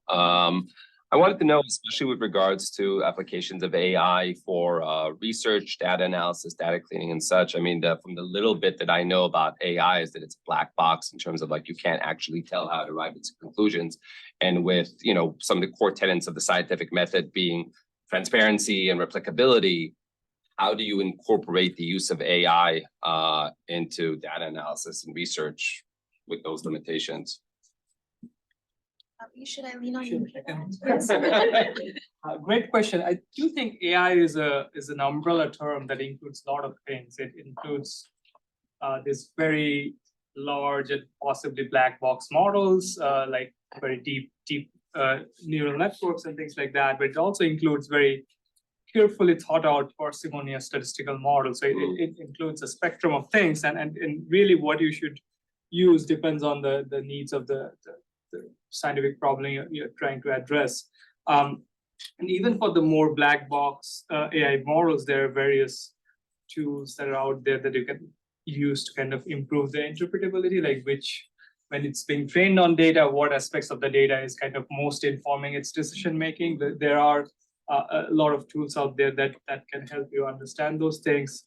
I wanted to know, especially with regards to applications of AI for research, data analysis, data cleaning and such. I mean, from the little bit that I know about AI is that it's a black box in terms of like, you can't actually tell how to arrive at conclusions. And with, you know, some of the core tenets of the scientific method being transparency and replicability, how do you incorporate the use of AI into data analysis and research with those limitations? Should I lean on you? Great question. I do think AI is an umbrella term that includes a lot of things. It includes this very large and possibly black box models, like very deep neural networks and things like that. But it also includes very carefully thought out parsimonious statistical models. So it includes a spectrum of things, and really what you should use depends on the needs of the scientific problem you're trying to address. And even for the more black box AI models, there are various tools that are out there that you can use to kind of improve the interpretability, like when it's being trained on data, what aspects of the data is kind of most informing its decision making. There are a lot of tools out there that can help you understand those things.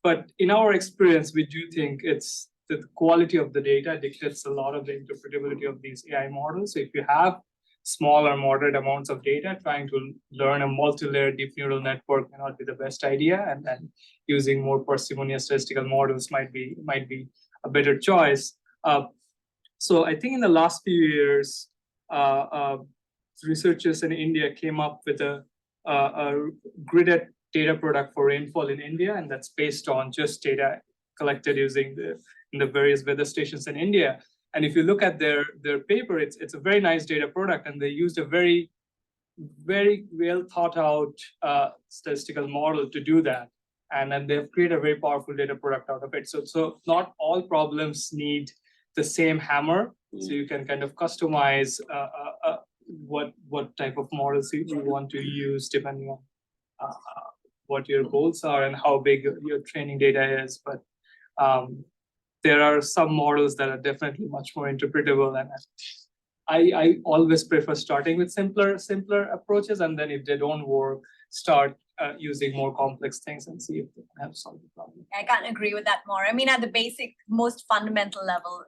But in our experience, we do think it's the quality of the data dictates a lot of the interpretability of these AI models. So if you have small or moderate amounts of data, trying to learn a multi-layer deep neural network may not be the best idea, and then using more parsimonious statistical models might be a better choice. So I think in the last few years, researchers in India came up with a gridded data product for rainfall in India, and that's based on just data collected using the various weather stations in India. And if you look at their paper, it's a very nice data product, and they used a very well thought out statistical model to do that. And then they've created a very powerful data product out of it. So not all problems need the same hammer. So you can kind of customize what type of models you want to use depending on what your goals are and how big your training data is. But there are some models that are definitely much more interpretable, and I always prefer starting with simpler approaches, and then if they don't work, start using more complex things and see if they can help solve the problem. I can't agree with that more. I mean, at the basic, most fundamental level,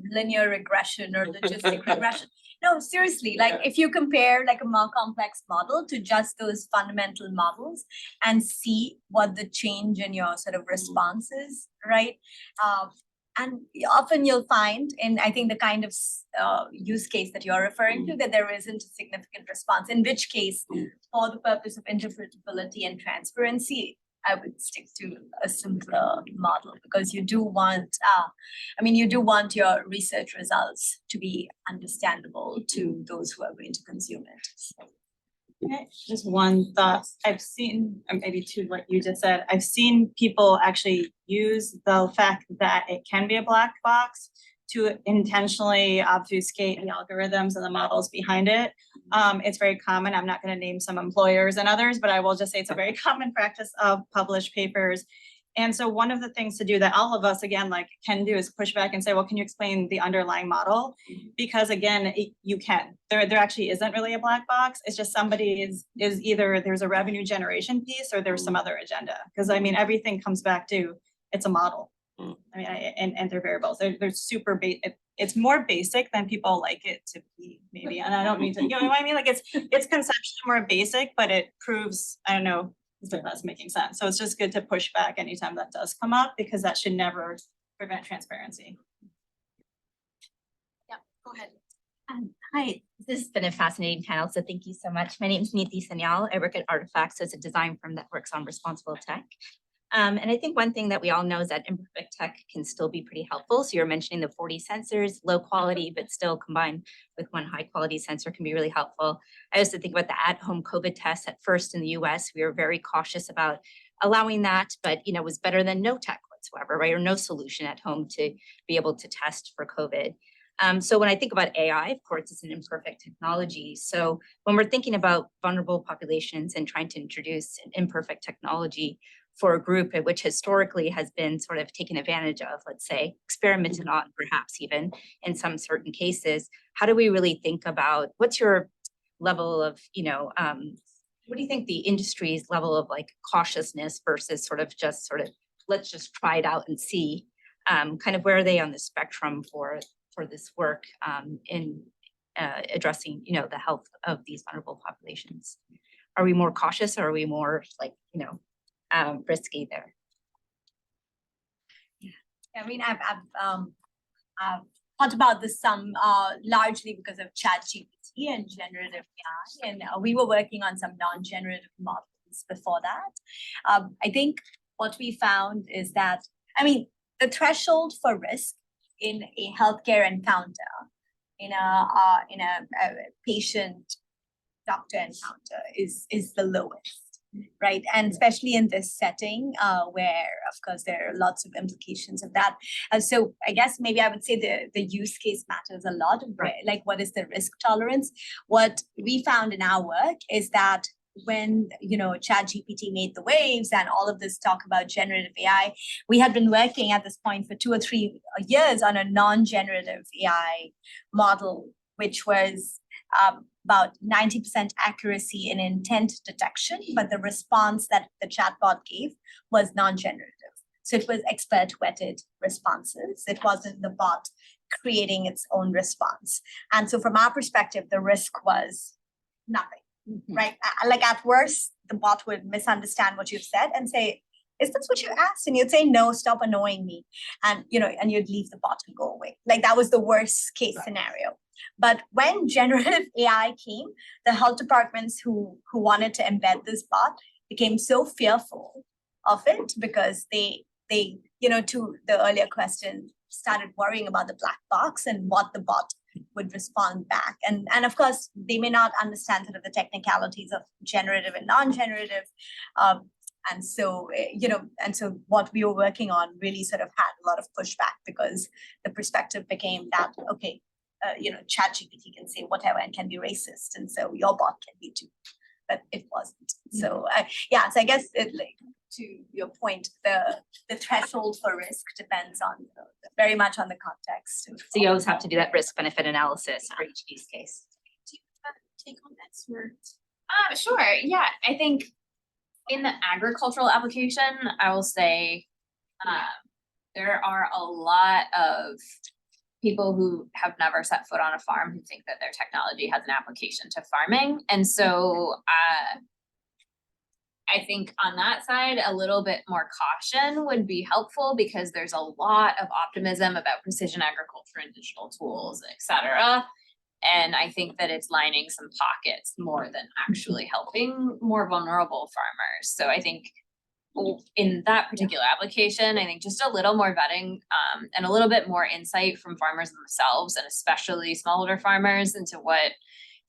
linear regression or logistic regression. No, seriously, like if you compare like a more complex model to just those fundamental models and see what the change in your sort of response is, right? And often you'll find in, I think, the kind of use case that you're referring to, that there isn't a significant response, in which case, for the purpose of interpretability and transparency, I would stick to a simpler model, because you do want, you do want your research results to be understandable to those who are going to consume it. So. Okay, just one thought. I've seen, maybe to what you just said, I've seen people actually use the fact that it can be a black box to intentionally obfuscate the algorithms and the models behind it. It's very common. I'm not going to name some employers and others, but I will just say it's a very common practice of published papers. And so one of the things to do that all of us, again, like can do is push back and say, well, can you explain the underlying model? Because again, you can. There actually isn't really a black box. It's just somebody is either there's a revenue generation piece or there's some other agenda. Because I mean, everything comes back to it's a model. I mean, and they're variables. They're super basic. It's more basic than people like it to be, maybe. And I don't mean to, you know what I mean? Like it's conceptually more basic, but it proves, I don't know, if that's making sense. So it's just good to push back anytime that does come up, because that should never prevent transparency. Yeah, go ahead. Hi, this has been a fascinating panel, so thank you so much. My name is Neera Sanyal. I work at Artifacts as a design firm that works on responsible tech. And I think one thing that we all know is that imperfect tech can still be pretty helpful. So you're mentioning the 40 sensors, low quality, but still combined with one high quality sensor can be really helpful. I also think about the at-home COVID tests. At first in the US, we were very cautious about allowing that, but it was better than no tech, let's whatsoever, right? Or no solution at home to be able to test for COVID. So when I think about AI, of course, it's an imperfect technology. So when we're thinking about vulnerable populations and trying to introduce an imperfect technology for a group which historically has been sort of taken advantage of, let's say, experimented on, perhaps even in some certain cases, how do we really think about what's your level of, what do you think the industry's level of like cautiousness versus sort of let's just try it out and see, kind of where are they on the spectrum for this work in addressing, the health of these vulnerable populations? Are we more cautious or are we more like, risky there? I mean, I've thought about this some largely because of ChatGPT and generative AI, and we were working on some non-generative models before that. I think what we found is that, the threshold for risk in a healthcare encounter, in a patient doctor encounter is the lowest. Right, and especially in this setting where, of course, there are lots of implications of that. So I guess maybe I would say the use case matters a lot. Like, what is the risk tolerance? What we found in our work is that when ChatGPT made the waves and all of this talk about generative AI, we had been working at this point for 2 or 3 years on a non-generative AI model, which was about 90% accuracy in intent detection, but the response that the chatbot gave was non-generative. So it was expert vetted responses. It wasn't the bot creating its own response. And so from our perspective, the risk was nothing, right? Like at worst, the bot would misunderstand what you've said and say, is this what you asked? And you'd say, no, stop annoying me. And, and you'd leave the bot and go away. Like that was the worst case scenario. But when generative AI came, the health departments who wanted to embed this bot became so fearful of it because they to the earlier question, started worrying about the black box and what the bot would respond back. And of course, they may not understand sort of the technicalities of generative and non-generative. And so what we were working on really sort of had a lot of pushback because the perspective became that, okay, ChatGPT can say whatever and can be racist. And so your bot can be too, but it wasn't. So, so I guess to your point, the threshold for risk depends on very much on the context. So you always have to do that risk benefit analysis for each use case. Do you have a take on that? Sure. Yeah, I think in the agricultural application, I will say there are a lot of people who have never set foot on a farm who think that their technology has an application to farming. And so I think on that side, a little bit more caution would be helpful because there's a lot of optimism about precision agriculture and digital tools, et cetera. And I think that it's lining some pockets more than actually helping more vulnerable farmers. So I think in that particular application, I think just a little more vetting and a little bit more insight from farmers themselves, and especially smallholder farmers, into what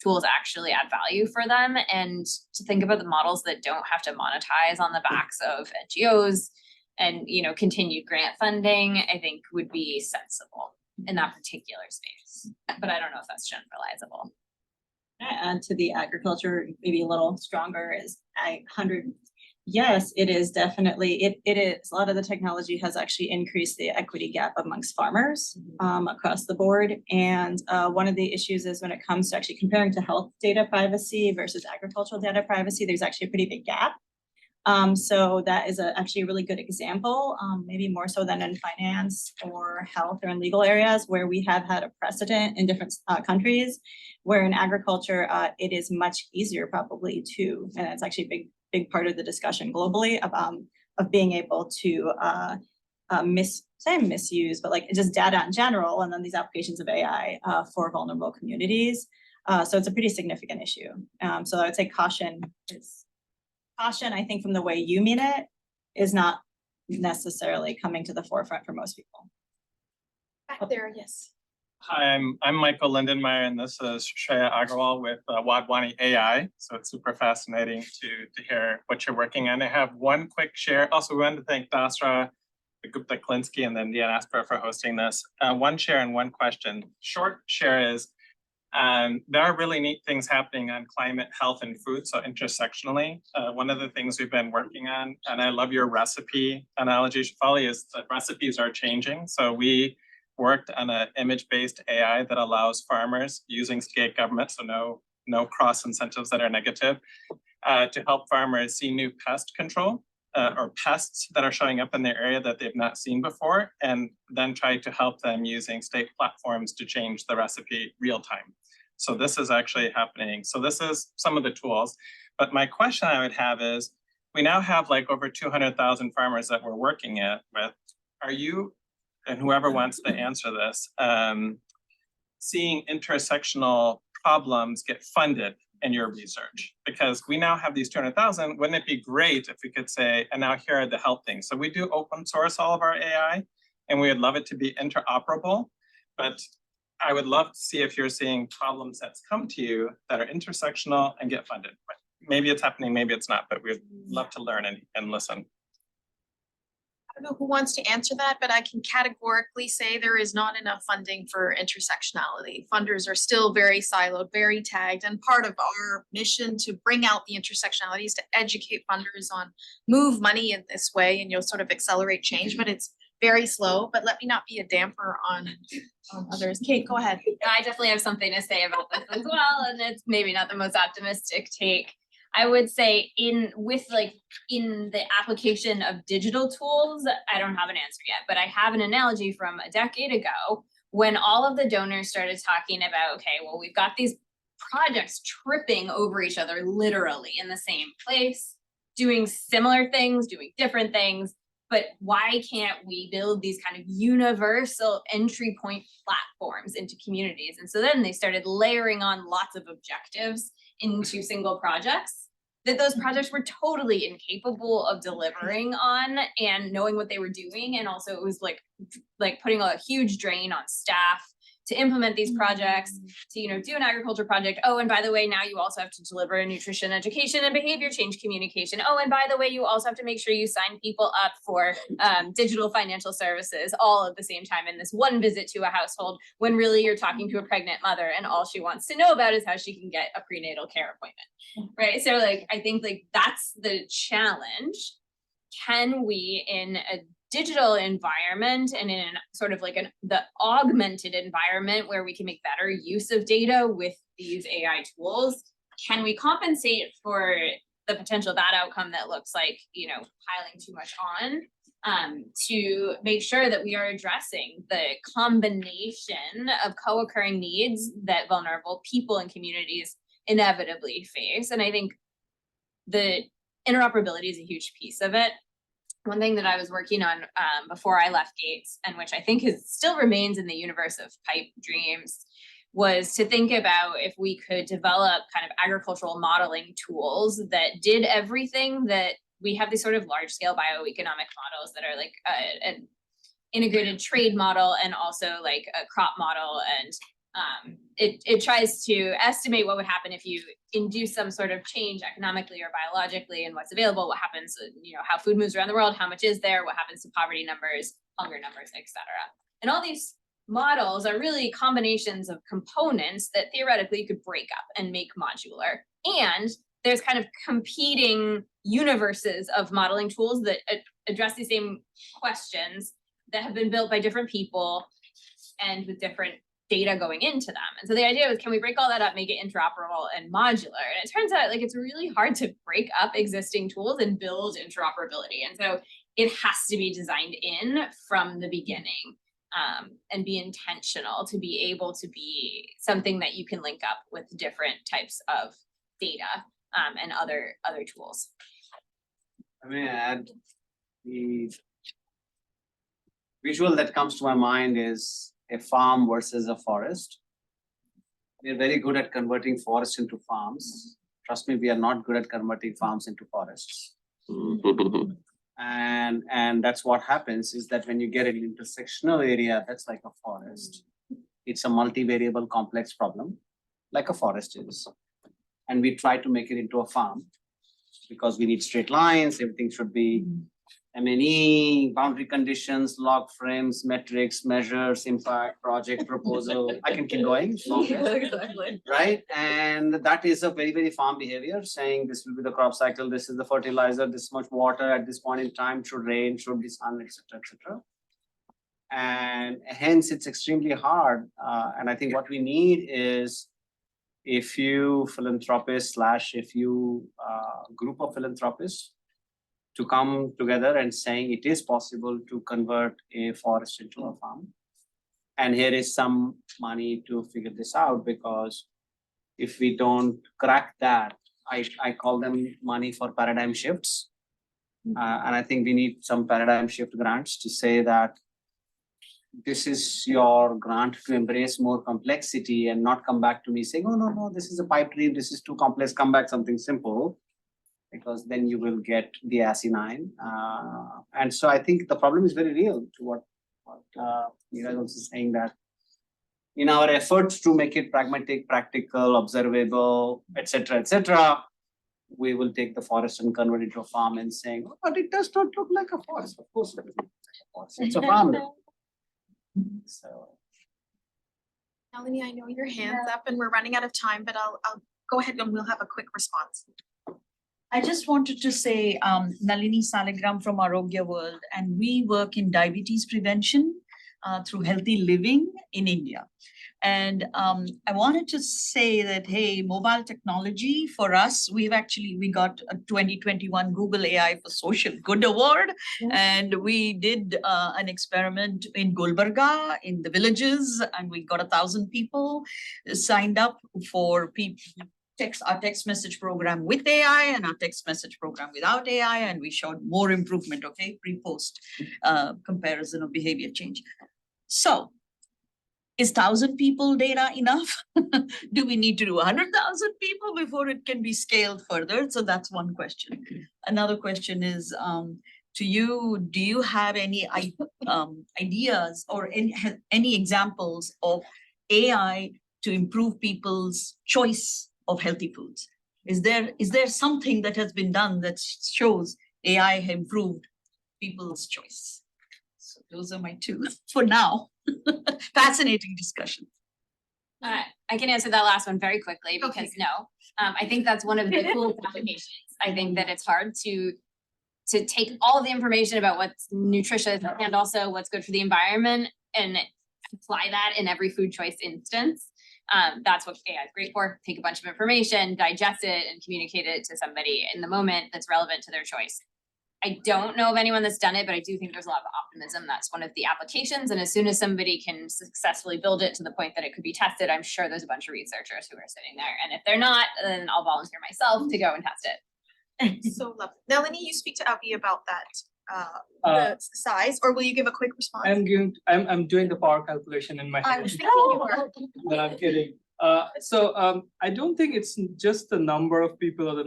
tools actually add value for them, and to think about the models that don't have to monetize on the backs of NGOs and continued grant funding, I think would be sensible in that particular space. But I don't know if that's generalizable. And to the agriculture, maybe a little stronger is 100. Yes, it is definitely, it is, a lot of the technology has actually increased the equity gap amongst farmers across the board. And one of the issues is when it comes to actually comparing to health data privacy versus agricultural data privacy, there's actually a pretty big gap. So that is actually a really good example, maybe more so than in finance or health or in legal areas where we have had a precedent in different countries, where in agriculture, it is much easier probably to, and it's actually a big part of the discussion globally of being able to misuse, but like just data in general, and then these applications of AI for vulnerable communities. So it's a pretty significant issue. So I would say caution, I think from the way you mean it, is not necessarily coming to the forefront for most people. Back there, yes. Hi, I'm Michael Lindenmeyer, and this is Shreya Agarwal with Wadwani AI. So it's super fascinating to hear what you're working on. I have one quick share. Also, we want to thank Dasra the Gupta-Klinsky and then the Indiaspora for hosting this. One share and one question. Short share is, there are really neat things happening on climate, health, and food, so intersectionally. One of the things we've been working on, and I love your recipe analogy, Shefali, is that recipes are changing. So we worked on an image-based AI that allows farmers using state government, so no cross incentives that are negative, to help farmers see new pest control or pests that are showing up in their area that they've not seen before, and then try to help them using state platforms to change the recipe real time. So this is actually happening. So this is some of the tools. But my question I would have is, we now have like over 200,000 farmers that we're working with. Are you, and whoever wants to answer this, seeing intersectional problems get funded in your research? Because we now have these 200,000, wouldn't it be great if we could say, and now here are the help things. So we do open source all of our AI, and we would love it to be interoperable, but I would love to see if you're seeing problem sets come to you that are intersectional and get funded. But maybe it's happening, maybe it's not, but we'd love to learn and listen. I don't know who wants to answer that, but I can categorically say there is not enough funding for intersectionality. Funders are still very siloed, very tagged, and part of our mission to bring out the intersectionality is to educate funders on move money in this way, and you'll sort of accelerate change, but it's very slow. But let me not be a damper on others. Kate, go ahead. I definitely have something to say about this as well, and it's maybe not the most optimistic take. I would say in the application of digital tools, I don't have an answer yet, but I have an analogy from a decade ago when all of the donors started talking about, okay, well, we've got these projects tripping over each other literally in the same place, doing similar things, doing different things, but why can't we build these kind of universal entry point platforms into communities? And so then they started layering on lots of objectives into single projects that those projects were totally incapable of delivering on and knowing what they were doing. And also it was like putting a huge drain on staff to implement these projects, to, do an agriculture project. Oh, and by the way, now you also have to deliver a nutrition education and behavior change communication. Oh, and by the way, you also have to make sure you sign people up for digital financial services all at the same time in this one visit to a household, when really you're talking to a pregnant mother and all she wants to know about is how she can get a prenatal care appointment, right? So I think that's the challenge. Can we, in a digital environment and in sort of the augmented environment where we can make better use of data with these AI tools, can we compensate for the potential bad outcome that looks like, piling too much on, to make sure that we are addressing the combination of co-occurring needs that vulnerable people and communities inevitably face? And I think the interoperability is a huge piece of it. One thing that I was working on before I left Gates, and which I think still remains in the universe of pipe dreams, was to think about if we could develop kind of agricultural modeling tools that did everything that we have, these sort of large scale bioeconomic models that are like an integrated trade model and also like a crop model, and it tries to estimate what would happen if you induce some sort of change economically or biologically and what's available, what happens, how food moves around the world, how much is there, what happens to poverty numbers, hunger numbers, etc. And all these models are really combinations of components that theoretically you could break up and make modular. And there's kind of competing universes of modeling tools that address the same questions that have been built by different people and with different data going into them. And so the idea was, can we break all that up, make it interoperable and modular? And it turns out it's really hard to break up existing tools and build interoperability. And so it has to be designed in from the beginning, and be intentional to be able to be something that you can link up with different types of data and other tools. I may add, the visual that comes to my mind is a farm versus a forest. We're very good at converting forests into farms. Trust me, we are not good at converting farms into forests. And that's what happens, is that when you get an intersectional area that's like a forest, it's a multivariable complex problem, like a forest is. And we try to make it into a farm because we need straight lines, everything should be M&E, boundary conditions, log frames, metrics, measures, impact, project proposal. I can keep going. Exactly. Right? And that is a very, very farm behavior, saying this will be the crop cycle, this is the fertilizer, this much water at this point in time, should rain, should be sun, etc., etc. And hence it's extremely hard. And I think what we need is a few philanthropists / a few group of philanthropists to come together and saying it is possible to convert a forest into a farm. And here is some money to figure this out, because if we don't crack that, I call them money for paradigm shifts. And I think we need some paradigm shift grants to say that this is your grant to embrace more complexity and not come back to me saying, oh, no, this is a pipe dream, this is too complex, come back something simple, because then you will get the asinine. And so I think the problem is very real to what Neera is also saying, that in our efforts to make it pragmatic, practical, observable, etc., we will take the forest and convert it to a farm and saying, oh, but it does not look like a forest. Of course, it doesn't look like a forest. It's a farm. So, Nalini, I know your hand's up and we're running out of time, but I'll go ahead and we'll have a quick response. I just wanted to say, Nalini Saligram from Arogya World, and we work in diabetes prevention through healthy living in India. And I wanted to say that, hey, mobile technology for us, we got a 2021 Google AI for Social Good Award. And we did an experiment in Gulbarga, in the villages, and we got 1,000 people signed up for our text message program with AI and our text message program without AI, and we showed more improvement, okay, pre-post comparison of behavior change. So, is 1,000 people data enough? Do we need to do 100,000 people before it can be scaled further? So that's one question. Another question is to you, do you have any ideas or any examples of AI to improve people's choice of healthy foods? Is there something that has been done that shows AI have improved people's choice? So those are my two for now. Fascinating discussion. I can answer that last one very quickly because no, I think that's one of the cool applications. I think that it's hard to take all the information about what's nutritious and also what's good for the environment and apply that in every food choice instance. That's what AI is great for. Take a bunch of information, digest it, and communicate it to somebody in the moment that's relevant to their choice. I don't know of anyone that's done it, but I do think there's a lot of optimism. That's one of the applications. And as soon as somebody can successfully build it to the point that it could be tested, I'm sure there's a bunch of researchers who are sitting there. And if they're not, then I'll volunteer myself to go and test it. So lovely. Nalini, you speak to Avi about that, the size, or will you give a quick response? I'm doing the power calculation in my head. I was thinking you were. But I'm kidding. So I don't think it's just the number of people or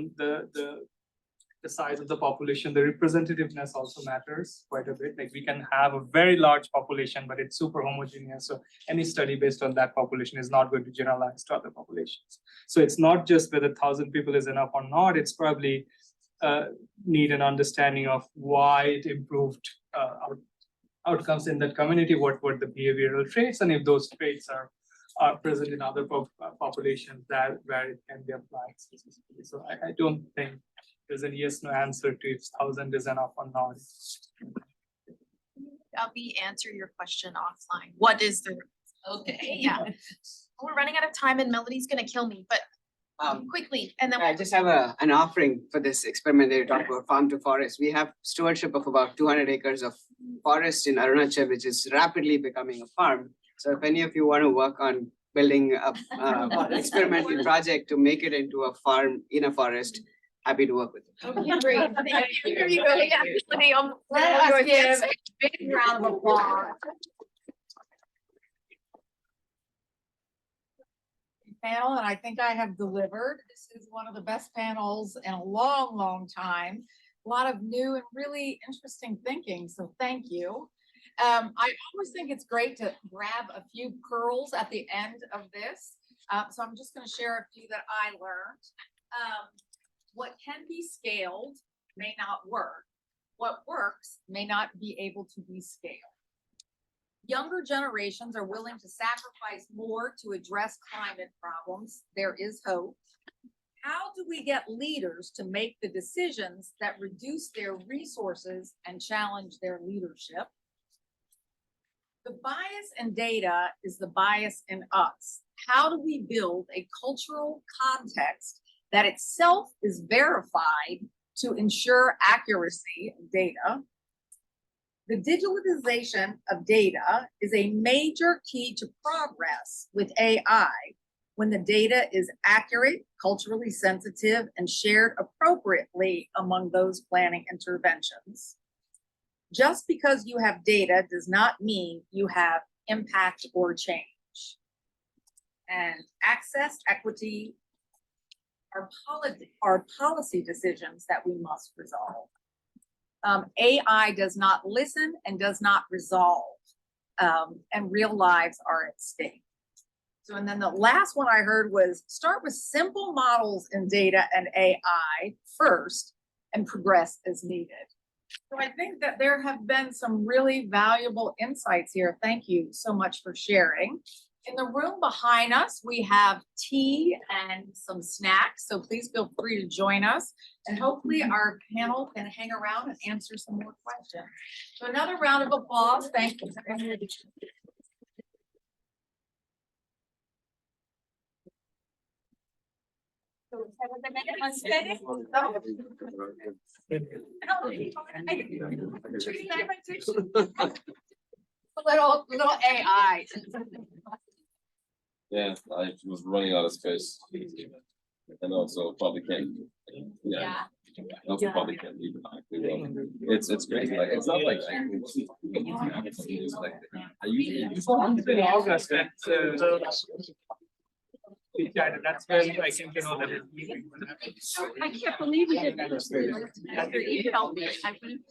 the size of the population. The representativeness also matters quite a bit. Like we can have a very large population, but it's super homogeneous. So any study based on that population is not going to generalize to other populations. So it's not just whether 1,000 people is enough or not. It's probably need an understanding of why it improved outcomes in that community, what were the behavioral traits, and if those traits are present in other populations where it can be applied specifically. So I don't think there's a yes/no answer to if 1,000 is enough or not. Avi, answer your question offline. What is the? Okay, yeah. We're running out of time and Melody's gonna kill me, but quickly, and then I just have an offering for this experiment that you talked about, farm to forest. We have stewardship of about 200 acres of forest in Arunachal, which is rapidly becoming a farm. So if any of you want to work on building a experimental project to make it into a farm in a forest, happy to work with you. Okay, great. Here you go. Yeah, Let us give a big round of applause. Panel, and I think I have delivered. This is one of the best panels in a long, long time. A lot of new and really interesting thinking, so thank you. I always think it's great to grab a few pearls at the end of this. So I'm just going to share a few that I learned. What can be scaled may not work, what works may not be able to be scaled. Younger generations are willing to sacrifice more to address climate problems. There is hope. How do we get leaders to make the decisions that reduce their resources and challenge their leadership? The bias in data is the bias in us. How do we build a cultural context that itself is verified to ensure accuracy of data? The digitalization of data is a major key to progress with AI when the data is accurate, culturally sensitive, and shared appropriately among those planning interventions. Just because you have data does not mean you have impact or change. And access, equity are policy decisions that we must resolve. AI does not listen and does not resolve, and real lives are at stake. So, and then the last one I heard was start with simple models in data and AI first and progress as needed. So I think that there have been some really valuable insights here. Thank you so much for sharing. In the room behind us, we have tea and some snacks, so please feel free to join us. And hopefully our panel can hang around and answer some more questions. So another round of applause. Thank you. Little AI. Yeah, I was running out of space. And also probably can't, yeah. Also probably can't leave it actually. Well, it's great, like, it's not like. It's like, I usually. In August, that's when I came to know that it's leaving. I can't believe you did that. After you helped me, I wouldn't.